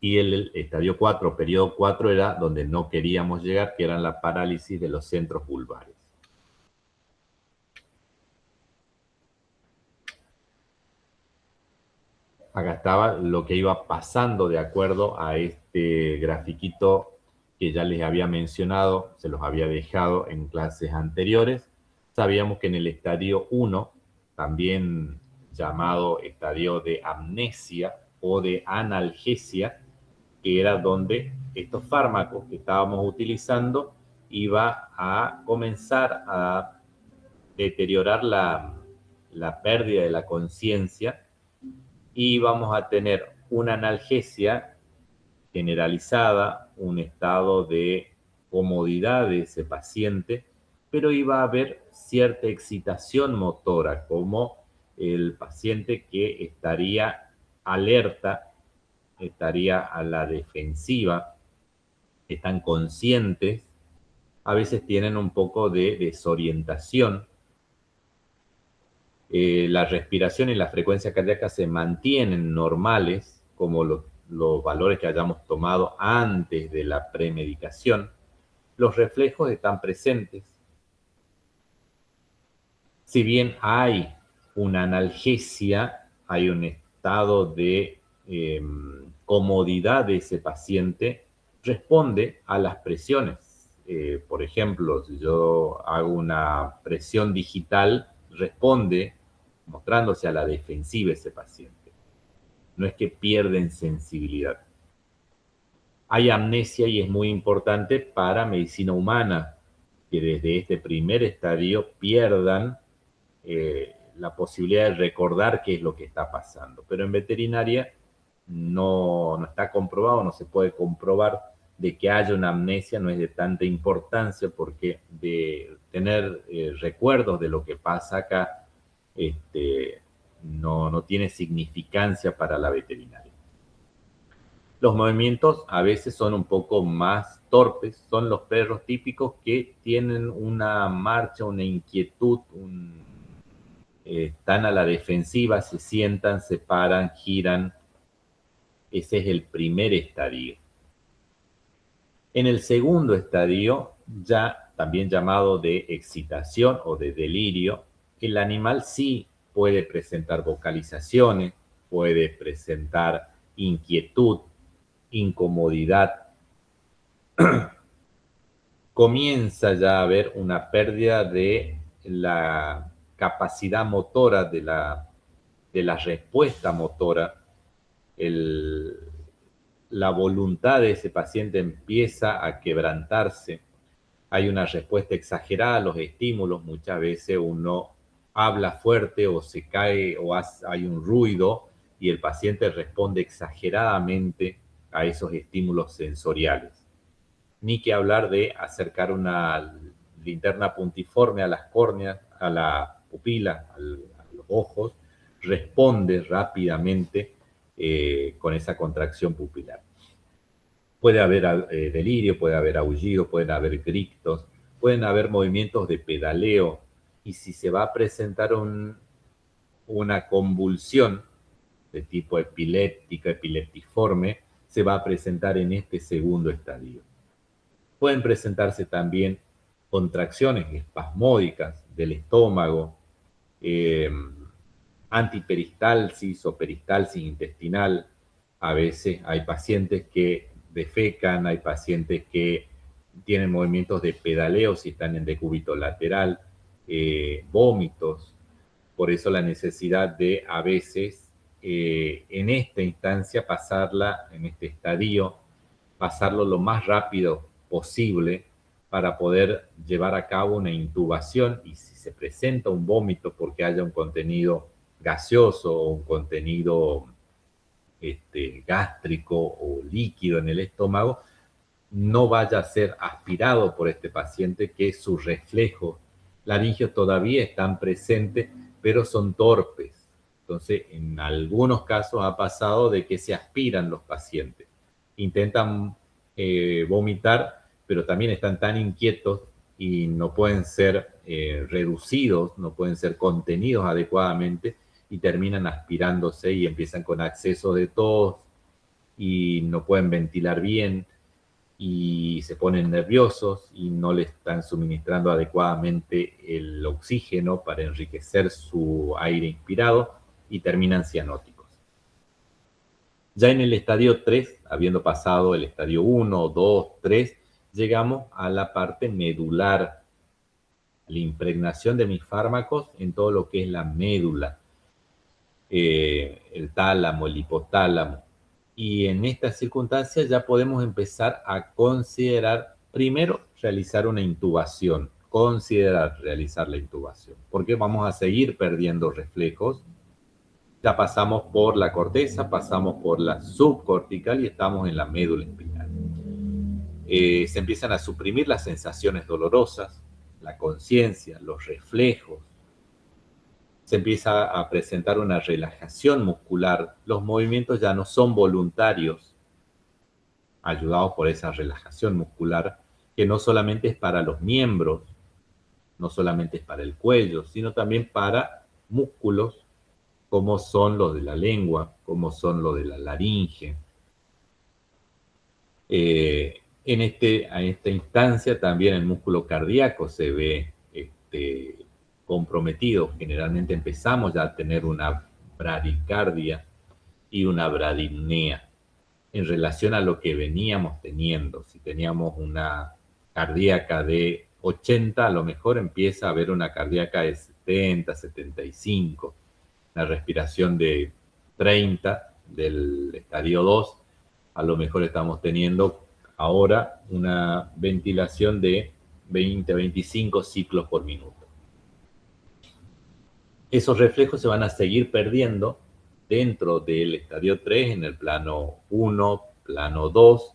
Y el estadio 4, periodo 4, era donde no queríamos llegar, que eran la parálisis de los centros vulvares. Acá estaba lo que iba pasando de acuerdo a este grafiquito que ya les había mencionado, se los había dejado en clases anteriores. Sabíamos que en el estadio 1, también llamado estadio de amnesia o de analgesia, que era donde estos fármacos que estábamos utilizando iba a comenzar a deteriorar la pérdida de la conciencia, y vamos a tener una analgesia generalizada, un estado de comodidad de ese paciente, pero iba a haber cierta excitación motora, como el paciente que estaría alerta, estaría a la defensiva, están conscientes, a veces tienen un poco de desorientación. La respiración y la frecuencia cardíaca se mantienen normales, como los valores que hayamos tomado antes de la premedicación. Los reflejos están presentes. Si bien hay una analgesia, hay un estado de comodidad de ese paciente, responde a las presiones. Por ejemplo, si yo hago una presión digital, responde mostrándose a la defensiva ese paciente. No es que pierden sensibilidad. Hay amnesia y es muy importante para medicina humana que desde este primer estadio pierdan la posibilidad de recordar qué es lo que está pasando. Pero en veterinaria no está comprobado, no se puede comprobar de que haya una amnesia, no es de tanta importancia, porque de tener recuerdos de lo que pasa acá no tiene significancia para la veterinaria. Los movimientos a veces son un poco más torpes, son los perros típicos que tienen una marcha, una inquietud, están a la defensiva, se sientan, se paran, giran. Ese es el primer estadio. En el segundo estadio, ya también llamado de excitación o de delirio, el animal sí puede presentar vocalizaciones, puede presentar inquietud, incomodidad, comienza ya a haber una pérdida de la capacidad motora, de la respuesta motora. La voluntad de ese paciente empieza a quebrantarse. Hay una respuesta exagerada a los estímulos. Muchas veces uno habla fuerte o se cae o hay un ruido y el paciente responde exageradamente a esos estímulos sensoriales. Ni que hablar de acercar una linterna puntiforme a las córneas, a la pupila, a los ojos, responde rápidamente con esa contracción pupilar. Puede haber delirio, puede haber aullido, pueden haber gritos, pueden haber movimientos de pedaleo, y si se va a presentar una convulsión de tipo epiléptica, epileptiforme, se va a presentar en este segundo estadio. Pueden presentarse también contracciones espasmódicas del estómago, antiperistalsis o peristalsis intestinal. A veces hay pacientes que defecan, hay pacientes que tienen movimientos de pedaleo si están en decúbito lateral, vómitos. Por eso la necesidad de a veces en esta instancia pasarla, en este estadio, pasarlo lo más rápido posible para poder llevar a cabo una intubación, y si se presenta un vómito porque haya un contenido gaseoso o un contenido gástrico o líquido en el estómago, no vaya a ser aspirado por este paciente, que sus reflejos laringeos todavía están presentes, pero son torpes. Entonces, en algunos casos ha pasado de que se aspiran los pacientes. Intentan vomitar, pero también están tan inquietos y no pueden ser reducidos, no pueden ser contenidos adecuadamente, y terminan aspirándose y empiezan con accesos de tos y no pueden ventilar bien y se ponen nerviosos y no le están suministrando adecuadamente el oxígeno para enriquecer su aire inspirado y terminan cianóticos. Ya en el estadio 3, habiendo pasado el estadio 1, 2, 3, llegamos a la parte medular, la impregnación de mis fármacos en todo lo que es la médula, el tálamo, el hipotálamo. Y en estas circunstancias ya podemos empezar a considerar, primero, realizar una intubación, considerar realizar la intubación, porque vamos a seguir perdiendo reflejos. Ya pasamos por la corteza, pasamos por la subcortical y estamos en la médula espinal. Se empiezan a suprimir las sensaciones dolorosas, la conciencia, los reflejos. Se empieza a presentar una relajación muscular. Los movimientos ya no son voluntarios, ayudados por esa relajación muscular, que no solamente es para los miembros, no solamente es para el cuello, sino también para músculos como son los de la lengua, como son los de la laringe. En esta instancia también el músculo cardíaco se ve comprometido. Generalmente empezamos ya a tener una bradicardia y una bradipnea en relación a lo que veníamos teniendo. Si teníamos una cardíaca de 80, a lo mejor empieza a haber una cardíaca de 70, 75. La respiración de 30 del estadio 2, a lo mejor estamos teniendo ahora una ventilación de 20 a 25 ciclos por minuto. Esos reflejos se van a seguir perdiendo dentro del estadio 3, en el plano 1, plano 2,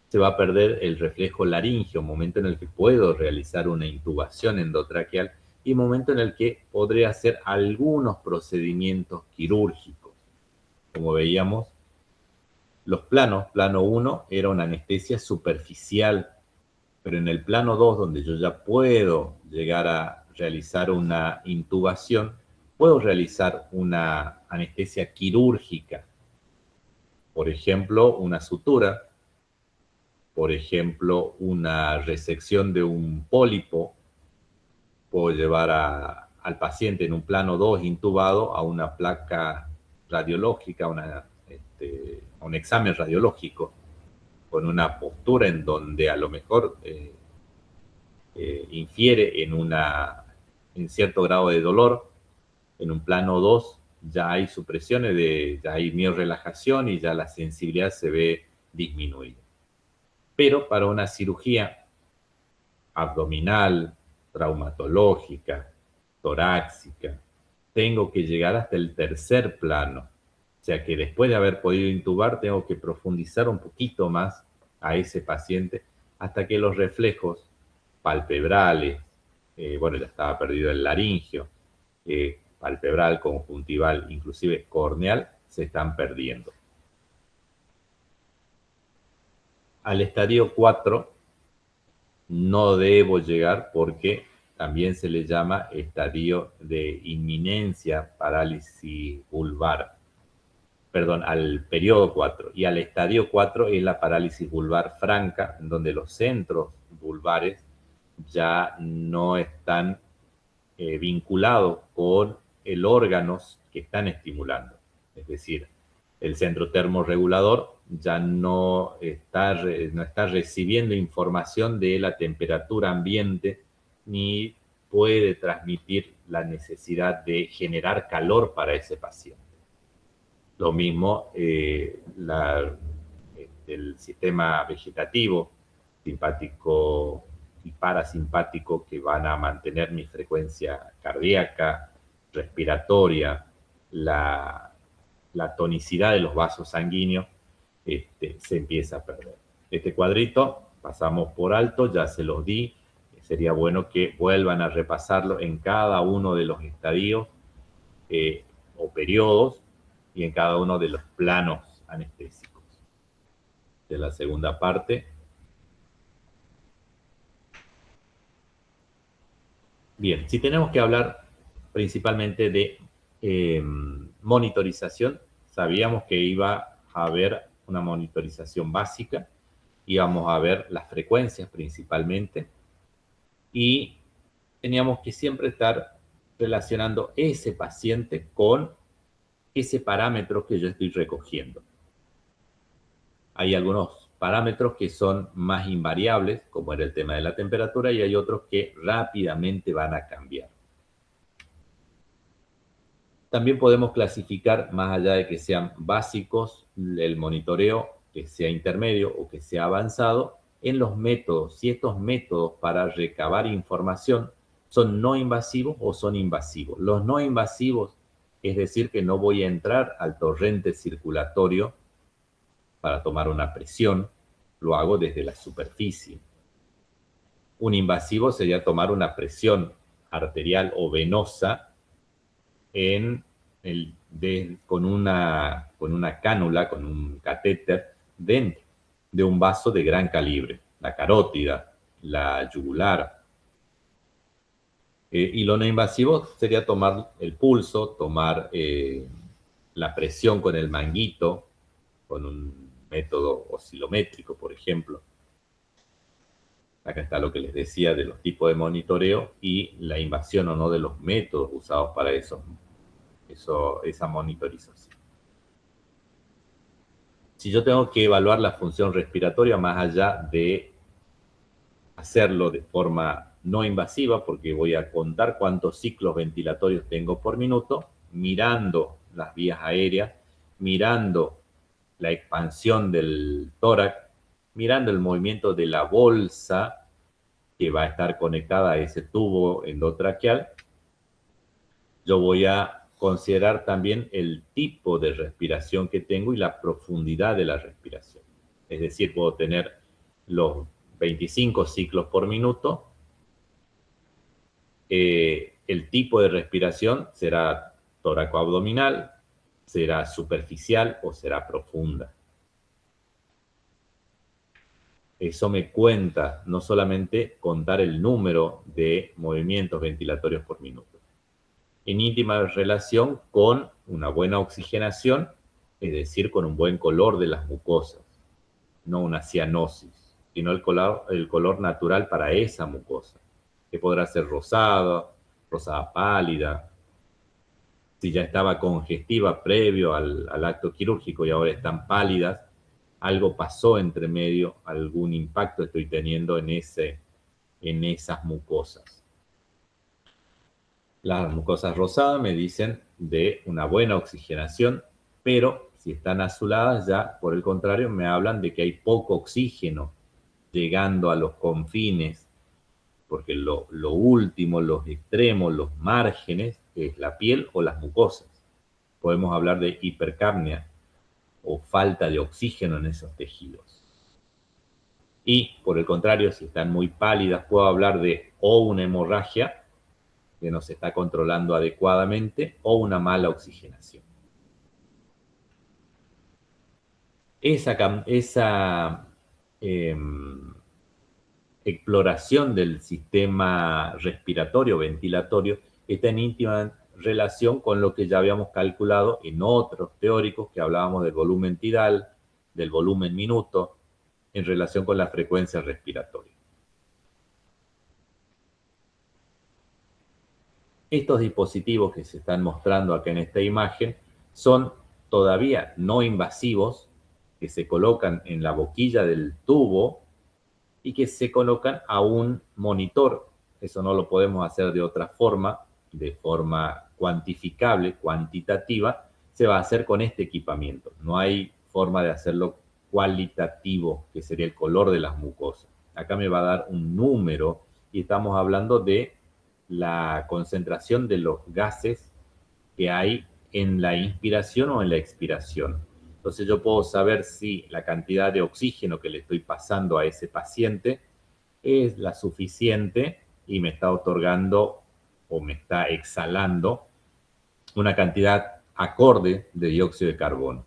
se va a perder el reflejo laringeo, momento en el que puedo realizar una intubación endotraqueal y momento en el que podré hacer algunos procedimientos quirúrgicos. Como veíamos, los planos, plano 1 era una anestesia superficial, pero en el plano 2, donde yo ya puedo llegar a realizar una intubación, puedo realizar una anestesia quirúrgica. Por ejemplo, una sutura, por ejemplo, una resección de un pólipo. Puedo llevar al paciente en un plano 2 intubado a una placa radiológica, una un examen radiológico con una postura en donde a lo mejor infiere en cierto grado de dolor, en un plano 2 ya hay supresiones, ya hay miorrelajación y ya la sensibilidad se ve disminuida. Pero para una cirugía abdominal, traumatológica, torácica, tengo que llegar hasta el tercer plano. O sea que después de haber podido intubar, tengo que profundizar un poquito más a ese paciente hasta que los reflejos palpebrales, bueno, ya estaba perdido el laringio, palpebral, conjuntival, inclusive corneal, se están perdiendo. Al estadio 4 no debo llegar porque también se le llama estadio de inminencia parálisis vulvar. Perdón, al periodo 4. Y al estadio 4 es la parálisis vulvar franca, en donde los centros vulvares ya no están vinculados con el órgano que están estimulando. Es decir, el centro termorregulador ya no está recibiendo información de la temperatura ambiente ni puede transmitir la necesidad de generar calor para ese paciente. Lo mismo el sistema vegetativo, simpático y parasimpático, que van a mantener mi frecuencia cardíaca, respiratoria, la tonicidad de los vasos sanguíneos, se empieza a perder. Este cuadrito pasamos por alto, ya se los di. Sería bueno que vuelvan a repasarlo en cada uno de los estadios o periodos y en cada uno de los planos anestésicos. De la segunda parte. Bien, si tenemos que hablar principalmente de monitorización, sabíamos que iba a haber una monitorización básica, íbamos a ver las frecuencias principalmente, y teníamos que siempre estar relacionando ese paciente con ese parámetro que yo estoy recogiendo. Hay algunos parámetros que son más invariables, como era el tema de la temperatura, y hay otros que rápidamente van a cambiar. También podemos clasificar, más allá de que sean básicos, el monitoreo, que sea intermedio o que sea avanzado, en los métodos. Si estos métodos para recabar información son no invasivos o son invasivos. Los no invasivos, es decir, que no voy a entrar al torrente circulatorio para tomar una presión, lo hago desde la superficie. Un invasivo sería tomar una presión arterial o venosa con una cánula, con un catéter dentro de un vaso de gran calibre, la carótida, la yugular. Y lo no invasivo sería tomar el pulso, tomar la presión con el manguito, con un método oscilométrico, por ejemplo. Acá está lo que les decía de los tipos de monitoreo y la invasión o no de los métodos usados para esa monitorización. Si yo tengo que evaluar la función respiratoria, más allá de hacerlo de forma no invasiva, porque voy a contar cuántos ciclos ventilatorios tengo por minuto, mirando las vías aéreas, mirando la expansión del tórax, mirando el movimiento de la bolsa que va a estar conectada a ese tubo endotraqueal, yo voy a considerar también el tipo de respiración que tengo y la profundidad de la respiración. Es decir, puedo tener los 25 ciclos por minuto. El tipo de respiración será tóraco-abdominal, será superficial o será profunda. Eso me cuenta, no solamente contar el número de movimientos ventilatorios por minuto, en íntima relación con una buena oxigenación, es decir, con un buen color de las mucosas, no una cianosis, sino el color natural para esa mucosa, que podrá ser rosada, rosada pálida, Si ya estaba congestiva previo al acto quirúrgico y ahora están pálidas, algo pasó entre medio, algún impacto estoy teniendo en esas mucosas. Las mucosas rosadas me dicen de una buena oxigenación, pero si están azuladas ya, por el contrario, me hablan de que hay poco oxígeno llegando a los confines, porque lo último, los extremos, los márgenes, es la piel o las mucosas. Podemos hablar de hipercapnia o falta de oxígeno en esos tejidos. Y por el contrario, si están muy pálidas, puedo hablar de o una hemorragia que no se está controlando adecuadamente o una mala oxigenación. Esa exploración del sistema respiratorio, ventilatorio, está en íntima relación con lo que ya habíamos calculado en otros teóricos que hablábamos del volumen tidal, del volumen minuto, en relación con la frecuencia respiratoria. Estos dispositivos que se están mostrando acá en esta imagen son todavía no invasivos, que se colocan en la boquilla del tubo y que se colocan a un monitor. Eso no lo podemos hacer de otra forma, de forma cuantificable, cuantitativa, se va a hacer con este equipamiento. No hay forma de hacerlo cualitativo, que sería el color de las mucosas. Acá me va a dar un número y estamos hablando de la concentración de los gases que hay en la inspiración o en la expiración. Entonces yo puedo saber si la cantidad de oxígeno que le estoy pasando a ese paciente es la suficiente y me está otorgando o me está exhalando una cantidad acorde de dióxido de carbono.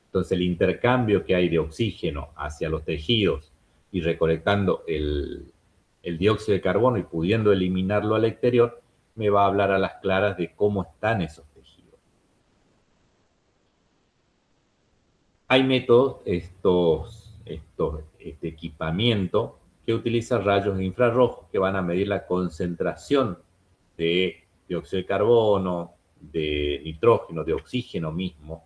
Entonces el intercambio que hay de oxígeno hacia los tejidos y recolectando el dióxido de carbono y pudiendo eliminarlo al exterior, me va a hablar a las claras de cómo están esos tejidos. Hay métodos, este equipamiento que utiliza rayos infrarrojos que van a medir la concentración de dióxido de carbono, de nitrógeno, de oxígeno mismo.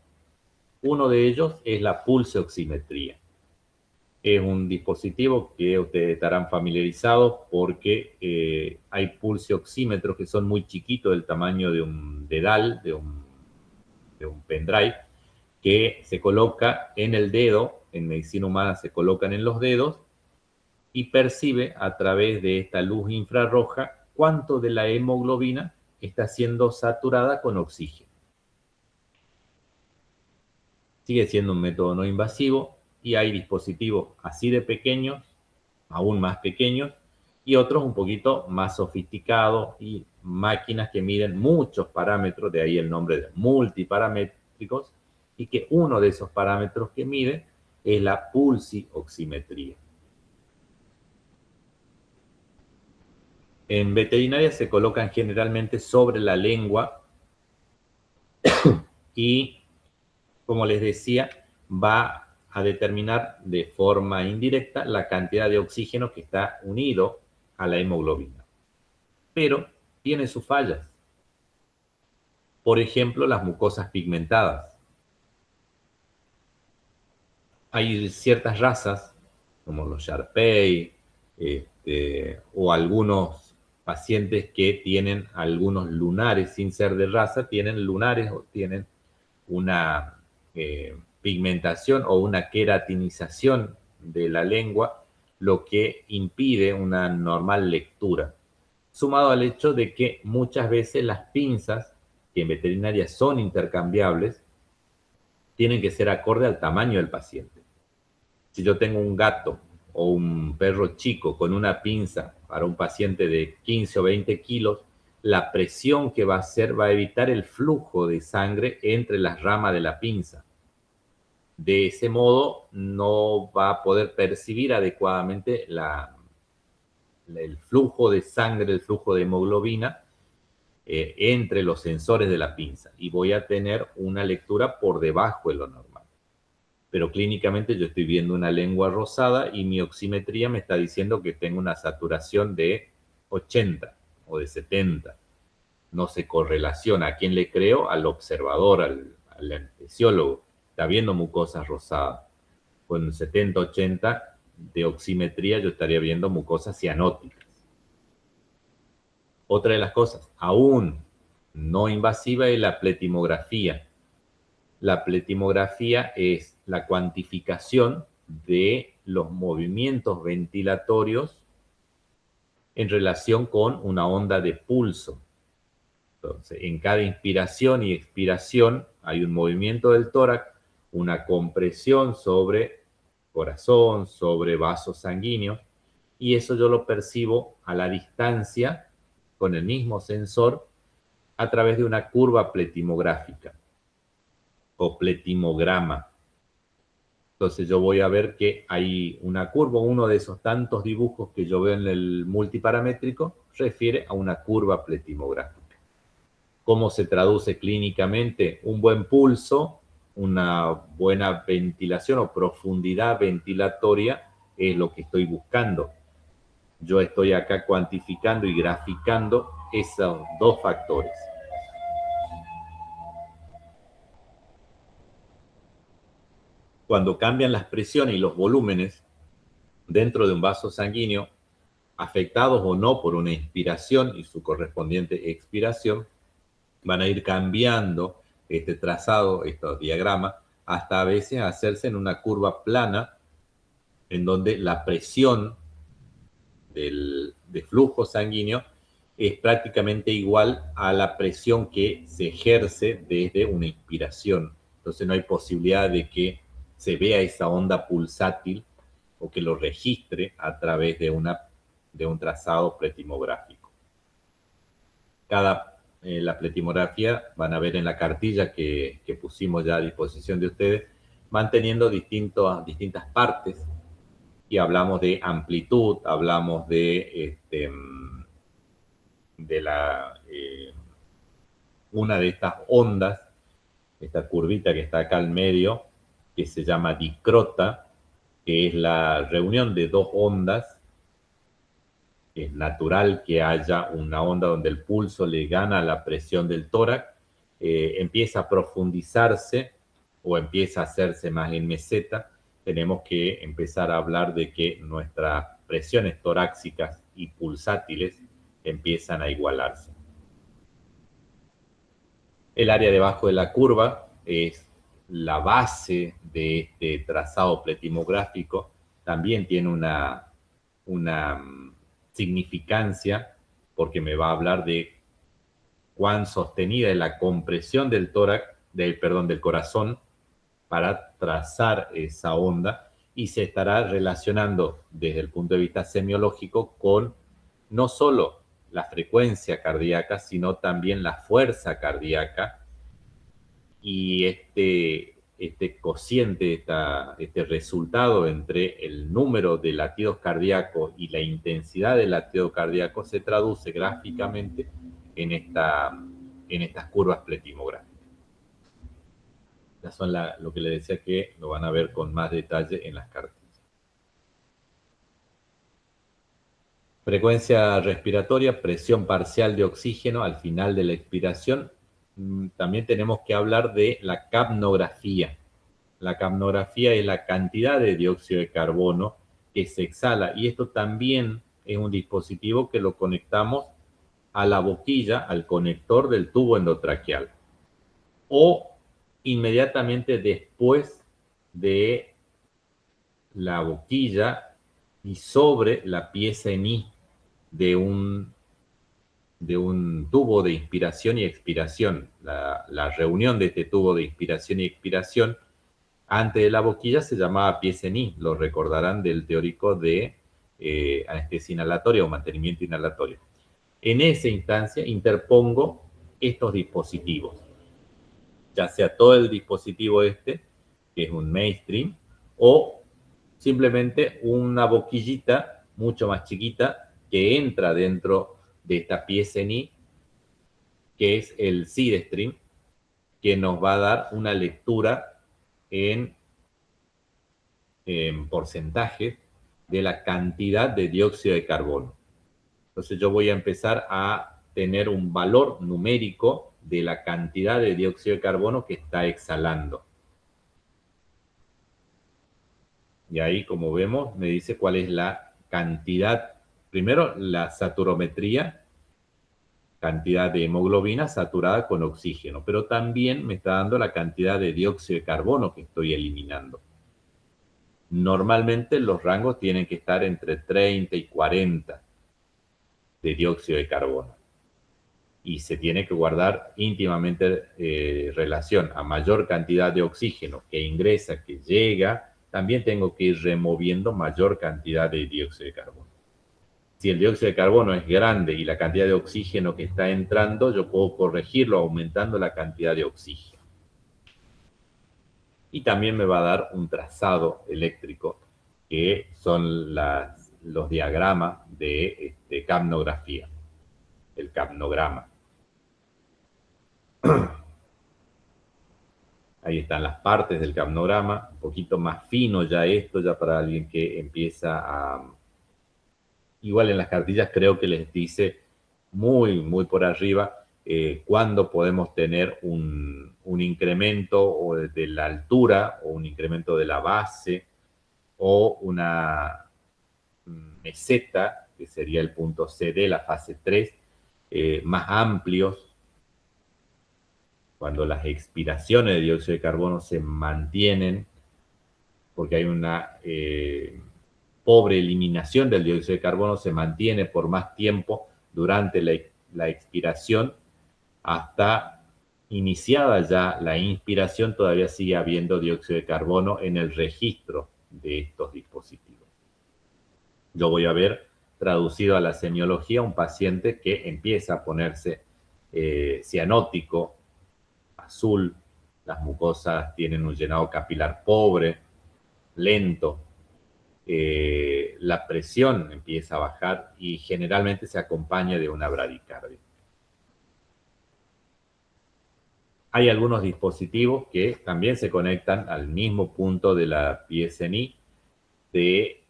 Uno de ellos es la pulsioximetría. Es un dispositivo que ustedes estarán familiarizados porque hay pulsioxímetros que son muy chiquitos, del tamaño de un dedal, de un pendrive, que se coloca en el dedo. En medicina humana se colocan en los dedos y percibe a través de esta luz infrarroja cuánto de la hemoglobina está siendo saturada con oxígeno. Sigue siendo un método no invasivo y hay dispositivos así de pequeños, aún más pequeños, y otros un poquito más sofisticados y máquinas que miden muchos parámetros, de ahí el nombre de multiparamétricos, y que uno de esos parámetros que mide es la pulsioximetría. En veterinaria se colocan generalmente sobre la lengua y, como les decía, va a determinar de forma indirecta la cantidad de oxígeno que está unido a la hemoglobina. Pero tiene sus fallas. Por ejemplo, las mucosas pigmentadas. Hay ciertas razas, como los Shar-Pei, o algunos pacientes que tienen algunos lunares, sin ser de raza, tienen lunares o tienen una pigmentación o una queratinización de la lengua, lo que impide una normal lectura. Sumado al hecho de que muchas veces las pinzas, que en veterinaria son intercambiables, tienen que ser acorde al tamaño del paciente. Si yo tengo un gato o un perro chico con una pinza para un paciente de 15 o 20 kilos, la presión que va a hacer va a evitar el flujo de sangre entre las ramas de la pinza. De ese modo no va a poder percibir adecuadamente el flujo de sangre, el flujo de hemoglobina entre los sensores de la pinza y voy a tener una lectura por debajo de lo normal. Pero clínicamente yo estoy viendo una lengua rosada y mi oximetría me está diciendo que tengo una saturación de 80 o de 70. no se correlaciona. ¿A quién le creo? Al observador, al anestesiólogo. Está viendo mucosas rosadas. Con 70-80 de oximetría yo estaría viendo mucosas cianóticas. Otra de las cosas, aún no invasiva, es la pletimografía. La pletimografía es la cuantificación de los movimientos ventilatorios en relación con una onda de pulso. Entonces, en cada inspiración y expiración hay un movimiento del tórax, una compresión sobre corazón, sobre vasos sanguíneos, y eso yo lo percibo a la distancia con el mismo sensor a través de una curva pletimográfica o pletimograma. Entonces yo voy a ver que hay una curva, uno de esos tantos dibujos que yo veo en el multiparamétrico refiere a una curva pletimográfica. ¿Cómo se traduce clínicamente? Un buen pulso, una buena ventilación o profundidad ventilatoria es lo que estoy buscando. Yo estoy acá cuantificando y graficando esos dos factores. Cuando cambian las presiones y los volúmenes dentro de un vaso sanguíneo, afectados o no por una inspiración y su correspondiente expiración, van a ir cambiando este trazado, estos diagramas, hasta a veces hacerse en una curva plana, en donde la presión de flujo sanguíneo es prácticamente igual a la presión que se ejerce desde una inspiración. Entonces no hay posibilidad de que se vea esa onda pulsátil o que lo registre a través de un trazado pletimográfico. La pletimografía, van a ver en la cartilla que pusimos ya a disposición de ustedes, van teniendo distintas partes, y hablamos de amplitud, hablamos de una de estas ondas, esta curvita que está acá al medio, que se llama dicrota, que es la reunión de dos ondas. Es natural que haya una onda donde el pulso le gana la presión del tórax, empieza a profundizarse o empieza a hacerse más en meseta. Tenemos que empezar a hablar de que nuestras presiones torácicas y pulsátiles empiezan a igualarse. El área debajo de la curva es la base de este trazado pletimográfico. También tiene una significancia, porque me va a hablar de cuán sostenida es la compresión del tórax, del corazón, para trazar esa onda, y se estará relacionando desde el punto de vista semiológico con no solo la frecuencia cardíaca, sino también la fuerza cardíaca, y este cociente, este resultado entre el número de latidos cardíacos y la intensidad del latido cardíaco se traduce gráficamente en estas curvas pletimográficas. Estas son lo que les decía, que lo van a ver con más detalle en las cartas. Frecuencia respiratoria, presión parcial de oxígeno al final de la expiración. También tenemos que hablar de la capnografía. La capnografía es la cantidad de dióxido de carbono que se exhala, y esto también es un dispositivo que lo conectamos a la boquilla, al conector del tubo endotraqueal, o inmediatamente después de la boquilla y sobre la pieza en I de un tubo de inspiración y expiración. La reunión de este tubo de inspiración y expiración antes de la boquilla se llamaba pieza en I, lo recordarán del teórico de anestesia inhalatoria o mantenimiento inhalatorio. En esa instancia interpongo estos dispositivos, ya sea todo el dispositivo que es un mainstream, o simplemente una boquillita mucho más chiquita que entra dentro de esta pieza en I, que es el SIDEStream, que nos va a dar una lectura en porcentaje de la cantidad de dióxido de carbono. Entonces yo voy a empezar a tener un valor numérico de la cantidad de dióxido de carbono que está exhalando. Y ahí, como vemos, me dice cuál es la cantidad, primero la saturometría, cantidad de hemoglobina saturada con oxígeno, pero también me está dando la cantidad de dióxido de carbono que estoy eliminando. Normalmente los rangos tienen que estar entre 30 y 40 de dióxido de carbono. Y se tiene que guardar íntimamente relación a mayor cantidad de oxígeno que ingresa, que llega, también tengo que ir removiendo mayor cantidad de dióxido de carbono. Si el dióxido de carbono es grande y la cantidad de oxígeno que está entrando, yo puedo corregirlo aumentando la cantidad de oxígeno. Y también me va a dar un trazado eléctrico, que son los diagramas de capnografía, el capnograma. Ahí están las partes del capnograma, un poquito más fino ya esto, ya para alguien que empieza a... Igual en las cartillas creo que les dice muy por arriba cuándo podemos tener un incremento o de la altura o un incremento de la base o una meseta, que sería el punto CD, la fase 3, más amplios, cuando las expiraciones de dióxido de carbono se mantienen, porque hay una pobre eliminación del dióxido de carbono, se mantiene por más tiempo durante la expiración, hasta iniciada ya la inspiración, todavía sigue habiendo dióxido de carbono en el registro de estos dispositivos. Yo voy a ver traducido a la semiología un paciente que empieza a ponerse cianótico, azul, las mucosas tienen un llenado capilar pobre, lento, la presión empieza a bajar y generalmente se acompaña de una bradicardia. Hay algunos dispositivos que también se conectan al mismo punto de la PSNI, de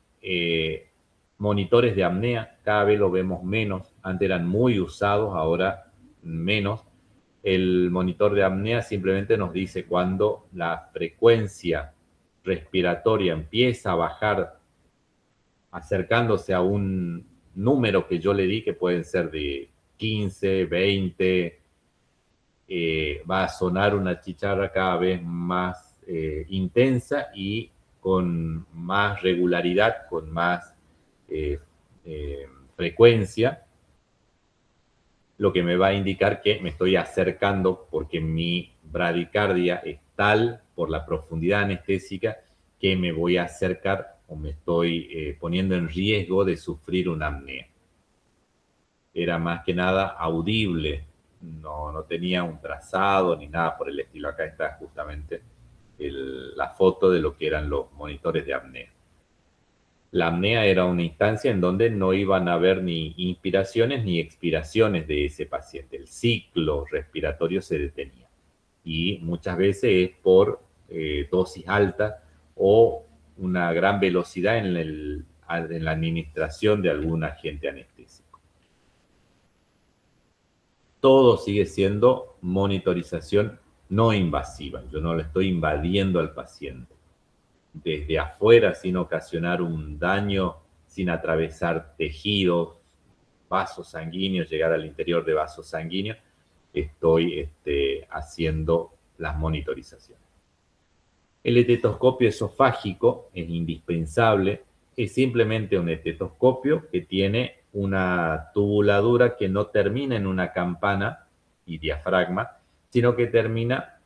monitores de apnea. Cada vez lo vemos menos, antes eran muy usados, ahora menos. El monitor de apnea simplemente nos dice cuando la frecuencia respiratoria empieza a bajar, acercándose a un número que yo le di, que pueden ser de 15, 20, va a sonar una chicharra cada vez más intensa y con más regularidad, con más frecuencia, lo que me va a indicar que me estoy acercando porque mi bradicardia es tal por la profundidad anestésica que me voy a acercar o me estoy poniendo en riesgo de sufrir una apnea. Era más que nada audible, no tenía un trazado ni nada por el estilo. Acá está justamente la foto de lo que eran los monitores de apnea. La apnea era una instancia en donde no iban a haber ni inspiraciones ni expiraciones de ese paciente. El ciclo respiratorio se detenía. Y muchas veces es por dosis alta o una gran velocidad en la administración de algún agente anestésico. Todo sigue siendo monitorización no invasiva. Yo no le estoy invadiendo al paciente desde afuera sin ocasionar un daño, sin atravesar tejidos, vasos sanguíneos, llegar al interior de vasos sanguíneos. Estoy haciendo las monitorizaciones. El estetoscopio esofágico es indispensable. Es simplemente un estetoscopio que tiene una tubuladura que no termina en una campana y diafragma, sino que termina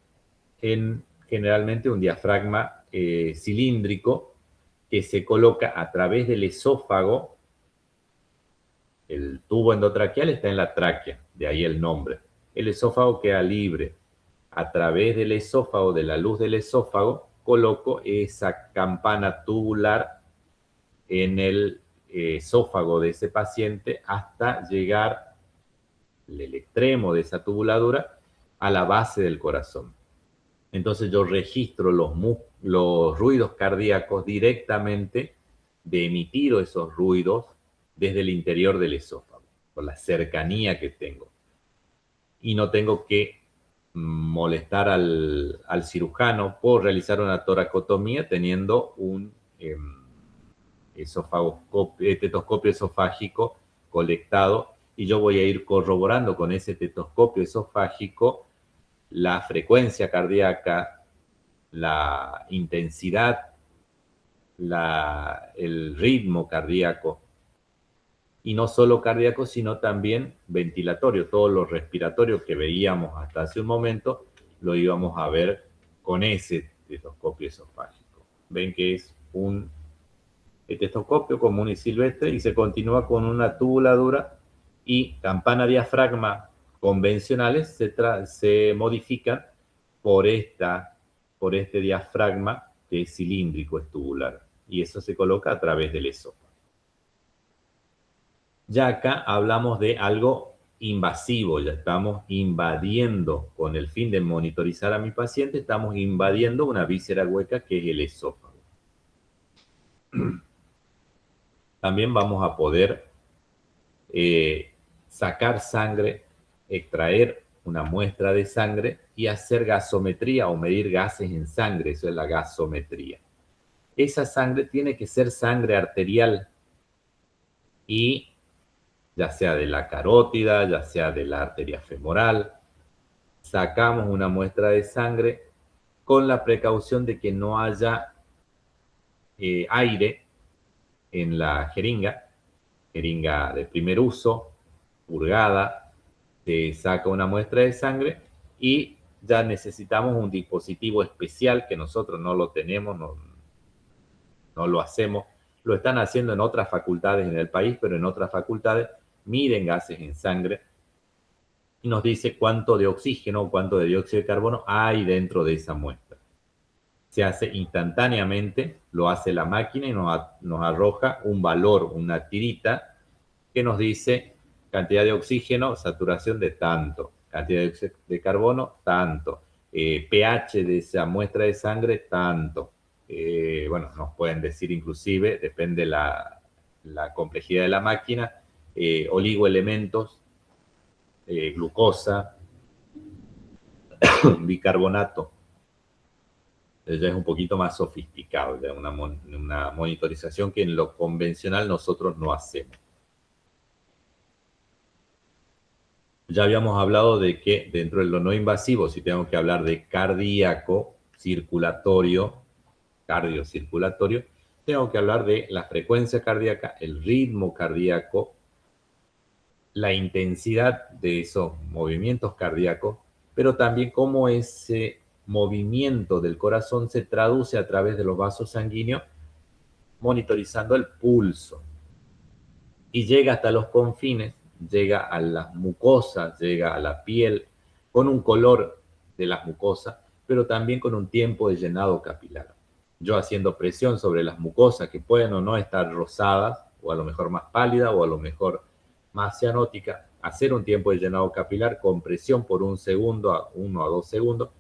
en generalmente un diafragma cilíndrico que se coloca a través del esófago. El tubo endotraqueal está en la tráquea, de ahí el nombre. El esófago queda libre. A través del esófago, de la luz del esófago, coloco esa campana tubular en el esófago de ese paciente hasta llegar el extremo de esa tubuladura a la base del corazón. Entonces yo registro los ruidos cardíacos directamente de emitir esos ruidos desde el interior del esófago, por la cercanía que tengo. y no tengo que molestar al cirujano. Puedo realizar una toracotomía teniendo un estetoscopio esofágico colectado, y yo voy a ir corroborando con ese estetoscopio esofágico la frecuencia cardíaca, la intensidad, el ritmo cardíaco, y no solo cardíaco, sino también ventilatorio. Todo lo respiratorio que veíamos hasta hace un momento, lo íbamos a ver con ese estetoscopio esofágico. Ven que es un estetoscopio común y silvestre, y se continúa con una tubuladura, y campana diafragma convencionales se modifican por este diafragma que es cilíndrico, es tubular, y eso se coloca a través del esófago. Ya acá hablamos de algo invasivo, ya estamos invadiendo, con el fin de monitorizar a mi paciente, estamos invadiendo una víscera hueca que es el esófago. También vamos a poder sacar sangre, extraer una muestra de sangre y hacer gasometría o medir gases en sangre. Eso es la gasometría. Esa sangre tiene que ser sangre arterial, y ya sea de la carótida, ya sea de la arteria femoral. Sacamos una muestra de sangre con la precaución de que no haya aire en la jeringa de primer uso, purgada. Se saca una muestra de sangre y ya necesitamos un dispositivo especial que nosotros no lo tenemos, no lo hacemos. Lo están haciendo en otras facultades en el país, pero en otras facultades miden gases en sangre y nos dice cuánto de oxígeno o cuánto de dióxido de carbono hay dentro de esa muestra. Se hace instantáneamente, lo hace la máquina y nos arroja un valor, una tirita, que nos dice cantidad de oxígeno, saturación de tanto, cantidad de dióxido de carbono, tanto, pH de esa muestra de sangre, tanto. Bueno, nos pueden decir inclusive, depende la complejidad de la máquina, oligoelementos, glucosa, bicarbonato. Ya es un poquito más sofisticado, ya una monitorización que en lo convencional nosotros no hacemos. Ya habíamos hablado de que dentro de lo no invasivo, si tengo que hablar de cardíaco, circulatorio, cardiocirculatorio, tengo que hablar de la frecuencia cardíaca, el ritmo cardíaco, la intensidad de esos movimientos cardíacos, pero también cómo ese movimiento del corazón se traduce a través de los vasos sanguíneos, monitorizando el pulso. Y llega hasta los confines, llega a las mucosas, llega a la piel, con un color de las mucosas, pero también con un tiempo de llenado capilar. Yo haciendo presión sobre las mucosas, que pueden o no estar rosadas, o a lo mejor más pálidas, o a lo mejor más cianótica, hacer un tiempo de llenado capilar con presión por 1 segundo, a 1 a 2 segundos,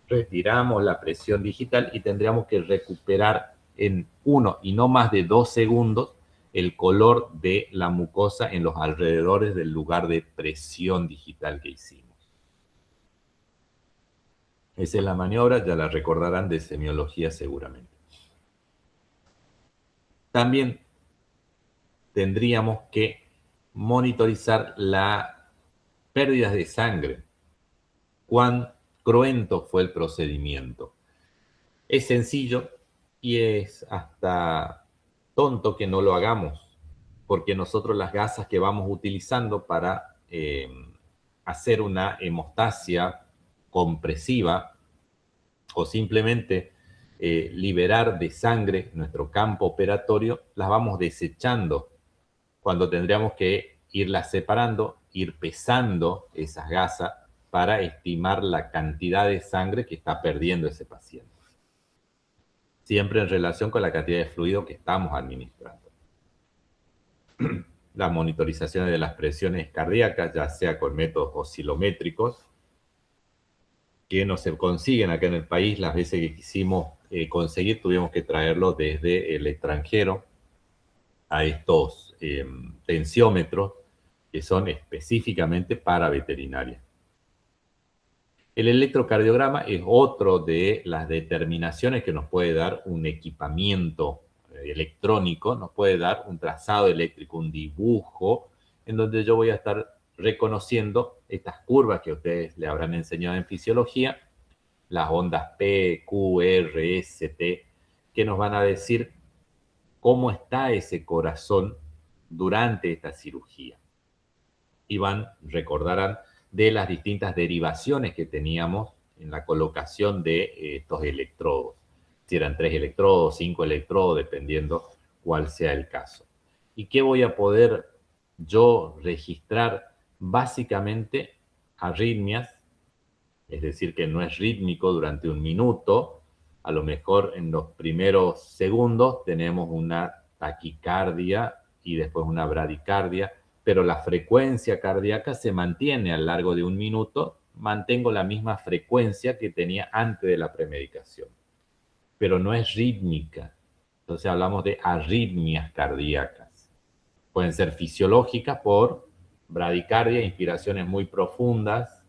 retiramos la presión digital y tendríamos que recuperar en 1 y no más de 2 segundos el color de la mucosa en los alrededores del lugar de presión digital que hicimos. Esa es la maniobra, ya la recordarán de semiología seguramente. También tendríamos que monitorizar las pérdidas de sangre. Cuán cruento fue el procedimiento. Es sencillo y es hasta tonto que no lo hagamos, porque nosotros las gasas que vamos utilizando para hacer una hemostasia compresiva o simplemente liberar de sangre nuestro campo operatorio, las vamos desechando cuando tendríamos que irlas separando, ir pesando esas gasas para estimar la cantidad de sangre que está perdiendo ese paciente. Siempre en relación con la cantidad de fluido que estamos administrando. Las monitorizaciones de las presiones cardíacas, ya sea con métodos oscilométricos, que no se consiguen acá en el país. Las veces que quisimos conseguir, tuvimos que traerlo desde el extranjero a estos tensiómetros que son específicamente para veterinaria. El electrocardiograma es otro de las determinaciones que nos puede dar un equipamiento electrónico, nos puede dar un trazado eléctrico, un dibujo, en donde yo voy a estar reconociendo estas curvas que a ustedes le habrán enseñado en fisiología, las ondas P, Q, R, S, T, que nos van a decir cómo está ese corazón durante esta cirugía. Y recordarán de las distintas derivaciones que teníamos en la colocación de estos electrodos. Si eran 3 electrodos, 5 electrodos, dependiendo cuál sea el caso. ¿Y qué voy a poder yo registrar? Básicamente arritmias, es decir, que no es rítmico durante un minuto. A lo mejor en los primeros segundos tenemos una taquicardia y después una bradicardia, pero la frecuencia cardíaca se mantiene a lo largo de un minuto. Mantengo la misma frecuencia que tenía antes de la premedicación, pero no es rítmica. Entonces hablamos de arritmias cardíacas. Pueden ser fisiológicas por bradicardia, inspiraciones muy profundas,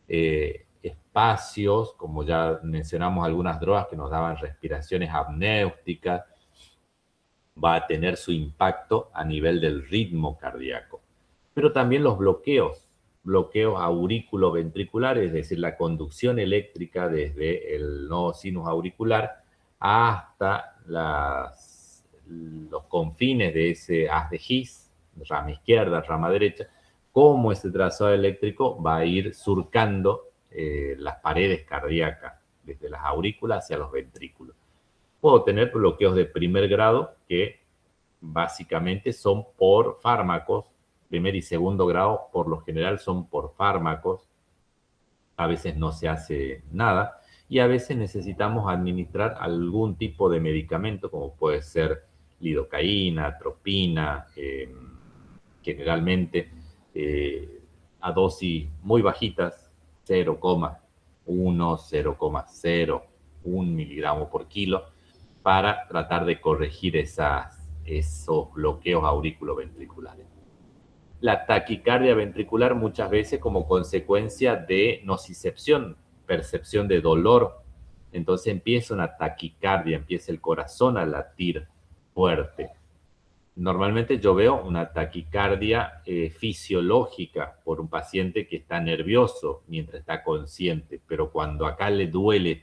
espacios, como ya mencionamos algunas drogas que nos daban respiraciones apnéuticas, va a tener su impacto a nivel del ritmo cardíaco. Pero también los bloqueos aurículo-ventriculares, es decir, la conducción eléctrica desde el nodo sinus auricular hasta los confines de ese haz de His, rama izquierda, rama derecha, cómo ese trazado eléctrico va a ir surcando las paredes cardíacas, desde las aurículas hacia los ventrículos. Puedo tener bloqueos de primer grado que básicamente son por fármacos. Primer y segundo grado por lo general son por fármacos. A veces no se hace nada y a veces necesitamos administrar algún tipo de medicamento, como puede ser lidocaína, atropina, generalmente a dosis muy bajitas, 0,1, 0,01 miligramos por kilo, para tratar de corregir esos bloqueos auriculoventriculares. La taquicardia ventricular muchas veces como consecuencia de nocicepción, percepción de dolor. Entonces empieza una taquicardia, empieza el corazón a latir fuerte. Normalmente yo veo una taquicardia fisiológica por un paciente que está nervioso mientras está consciente, pero cuando acá le duele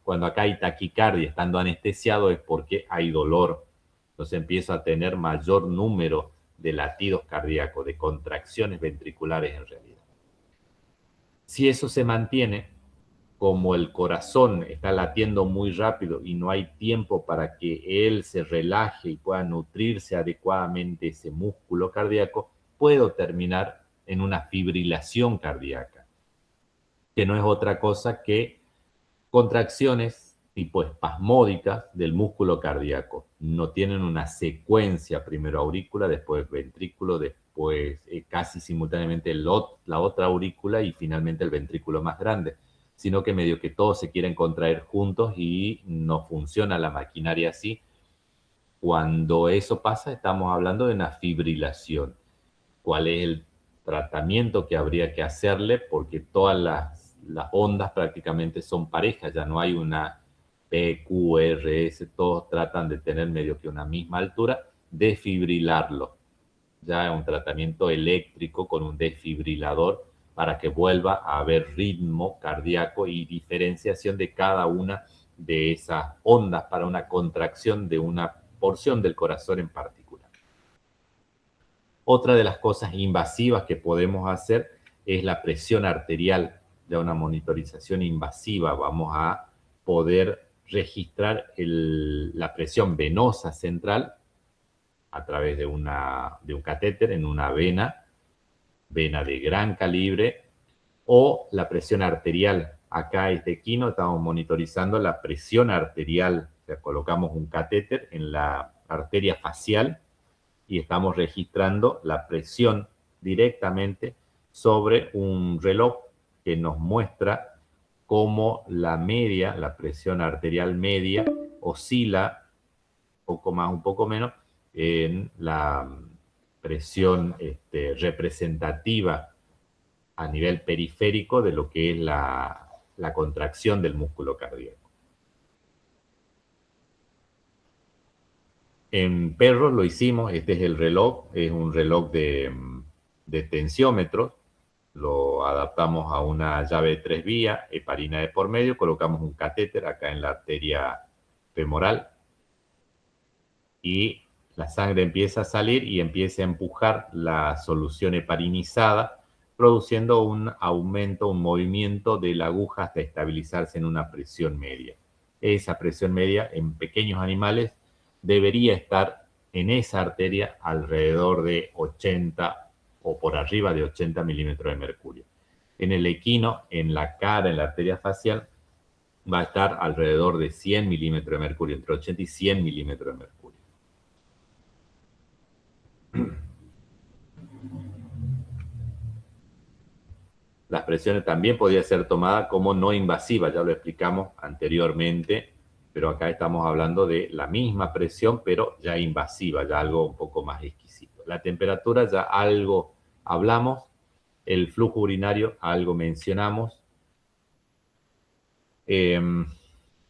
cuando acá hay taquicardia estando anestesiado es porque hay dolor. Entonces empiezo a tener mayor número de latidos cardíacos, de contracciones ventriculares en realidad. Si eso se mantiene, como el corazón está latiendo muy rápido y no hay tiempo para que él se relaje y pueda nutrirse adecuadamente ese músculo cardíaco, puedo terminar en una fibrilación cardíaca, que no es otra cosa que contracciones tipo espasmódicas del músculo cardíaco. No tienen una secuencia, primero aurícula, después ventrículo, después casi simultáneamente la otra aurícula y finalmente el ventrículo más grande, sino que medio que todos se quieren contraer juntos y no funciona la maquinaria así. Cuando eso pasa, estamos hablando de una fibrilación. ¿Cuál es el tratamiento que habría que hacerle? Porque todas las ondas prácticamente son parejas, ya no hay una P, Q, R, S, todos tratan de tener medio que una misma altura, desfibrilarlo. Ya es un tratamiento eléctrico con un desfibrilador para que vuelva a haber ritmo cardíaco y diferenciación de cada una de esas ondas para una contracción de una porción del corazón en particular. Otra de las cosas invasivas que podemos hacer es la presión arterial, ya una monitorización invasiva. Vamos a poder registrar la presión venosa central a través de un catéter en una vena de gran calibre, o la presión arterial. Acá este quino estamos monitorizando la presión arterial. O sea, colocamos un catéter en la arteria facial y estamos registrando la presión directamente sobre un reloj que nos muestra cómo la presión arterial media, oscila un poco más, un poco menos, en la presión representativa a nivel periférico de lo que es la contracción del músculo cardíaco. En perros lo hicimos, este es el reloj, es un reloj de tensiómetros, lo adaptamos a una llave de 3 vías, heparina de por medio, colocamos un catéter acá en la arteria femoral y la sangre empieza a salir y empieza a empujar la solución heparinizada, produciendo un aumento, un movimiento de la aguja hasta estabilizarse en una presión media. Esa presión media en pequeños animales debería estar en esa arteria alrededor de 80 o por arriba de 80 milímetros de mercurio. En el equino, en la cara, en la arteria facial, va a estar alrededor de 100 milímetros de mercurio, entre 80 y 100 milímetros de mercurio. Las presiones también podía ser tomada como no invasiva, ya lo explicamos anteriormente, pero acá estamos hablando de la misma presión, pero ya invasiva, ya algo un poco más exquisito. La temperatura ya algo hablamos, el flujo urinario algo mencionamos.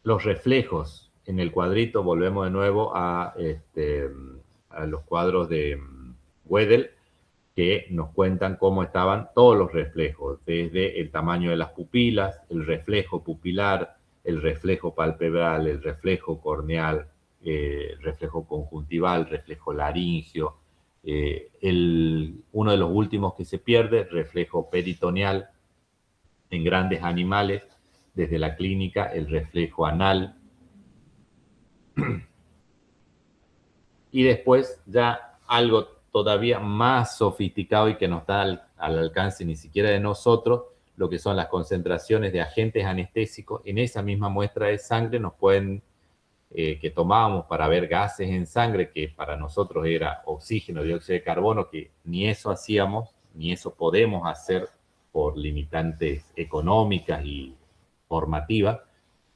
Los reflejos en el cuadrito, volvemos de nuevo a los cuadros de Wedel, que nos cuentan cómo estaban todos los reflejos, desde el tamaño de las pupilas, el reflejo pupilar, el reflejo palpebral, el reflejo corneal, el reflejo conjuntival, reflejo laringio, uno de los últimos que se pierde, reflejo peritoneal en grandes animales, desde la clínica, el reflejo anal. Y después ya algo todavía más sofisticado y que no está al alcance ni siquiera de nosotros, lo que son las concentraciones de agentes anestésicos. En esa misma muestra de sangre nos pueden, que tomábamos para ver gases en sangre, que para nosotros era oxígeno, dióxido de carbono, que ni eso hacíamos, ni eso podemos hacer por limitantes económicas y formativas.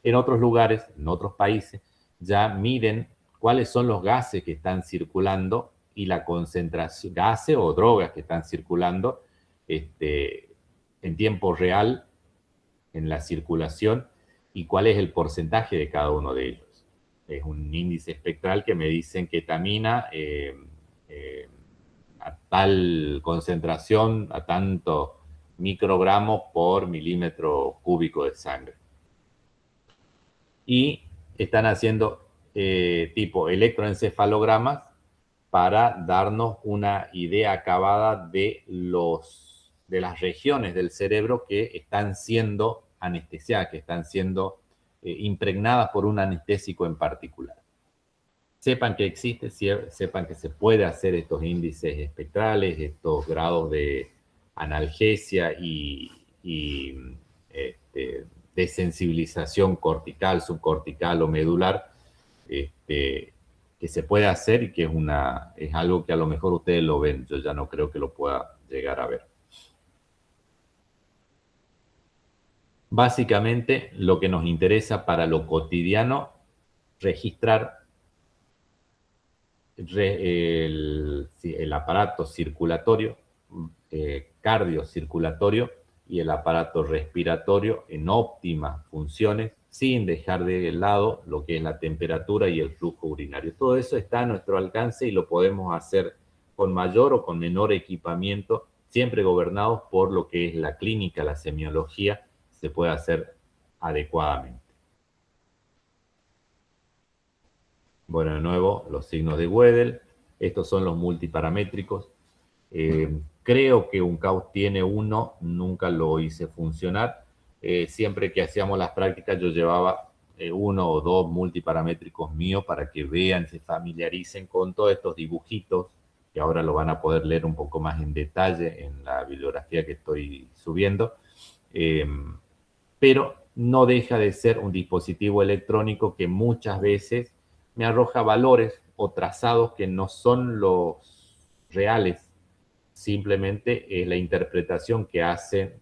En otros lugares, en otros países, ya miden cuáles son los gases que están circulando y la concentración, gases o drogas que están circulando en tiempo real en la circulación y cuál es el porcentaje de cada uno de ellos. Es un índice espectral que me dicen ketamina a tal concentración, a tanto microgramos por milímetro cúbico de sangre. Y están haciendo tipo electroencefalogramas para darnos una idea acabada de las regiones del cerebro que están siendo anestesiadas, que están siendo impregnadas por un anestésico en particular. Sepan que existe, sepan que se puede hacer estos índices espectrales, estos grados de analgesia y desensibilización cortical, subcortical o medular, que se puede hacer y que es algo que a lo mejor ustedes lo ven, yo ya no creo que lo pueda llegar a ver. Básicamente, lo que nos interesa para lo cotidiano, registrar el aparato circulatorio, cardiocirculatorio y el aparato respiratorio en óptimas funciones, sin dejar de lado lo que es la temperatura y el flujo urinario. Todo eso está a nuestro alcance y lo podemos hacer con mayor o con menor equipamiento, siempre gobernados por lo que es la clínica, la semiología, se puede hacer adecuadamente. Bueno, de nuevo, los signos de Wedel. Estos son los multiparamétricos. Creo que Uncautz tiene uno, nunca lo hice funcionar. Siempre que hacíamos las prácticas yo llevaba uno o dos multiparamétricos míos para que vean, se familiaricen con todos estos dibujitos, que ahora lo van a poder leer un poco más en detalle en la bibliografía que estoy subiendo. Pero no deja de ser un dispositivo electrónico que muchas veces me arroja valores o trazados que no son los reales, simplemente es la interpretación que hace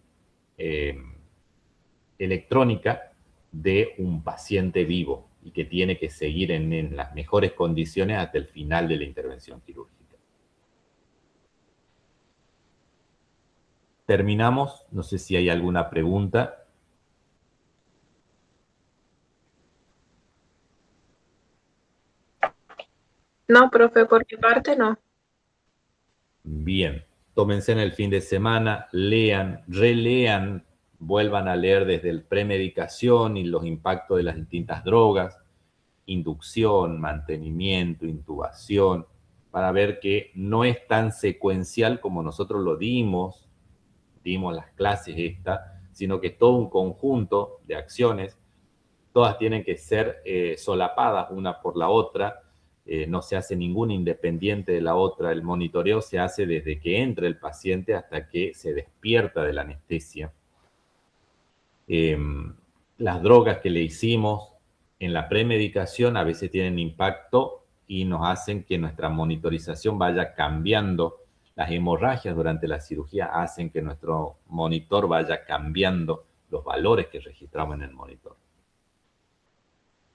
electrónica de un paciente vivo y que tiene que seguir en las mejores condiciones hasta el final de la intervención quirúrgica. Terminamos. No sé si hay alguna pregunta. No, profe, por mi parte no. Bien, tómense en el fin de semana, lean, relean, vuelvan a leer desde el premedicación y los impactos de las distintas drogas, inducción, mantenimiento, intubación, para ver que no es tan secuencial como nosotros lo dimos las clases sino que es todo un conjunto de acciones. Todas tienen que ser solapadas una por la otra. No se hace ninguna independiente de la otra. El monitoreo se hace desde que entra el paciente hasta que se despierta de la anestesia. Las drogas que le hicimos en la premedicación a veces tienen impacto y nos hacen que nuestra monitorización vaya cambiando. Las hemorragias durante la cirugía hacen que nuestro monitor vaya cambiando los valores que registramos en el monitor.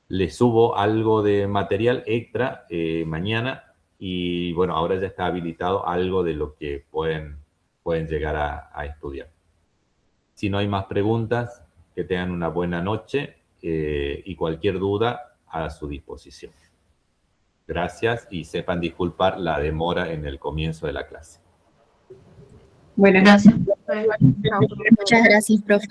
Les subo algo de material extra mañana y bueno, ahora ya está habilitado algo de lo que pueden llegar a estudiar. Si no hay más preguntas, que tengan una buena noche y cualquier duda a su disposición. Gracias y sepan disculpar la demora en el comienzo de la clase. Buenas gracias. Chao, profe. Muchas gracias, profe.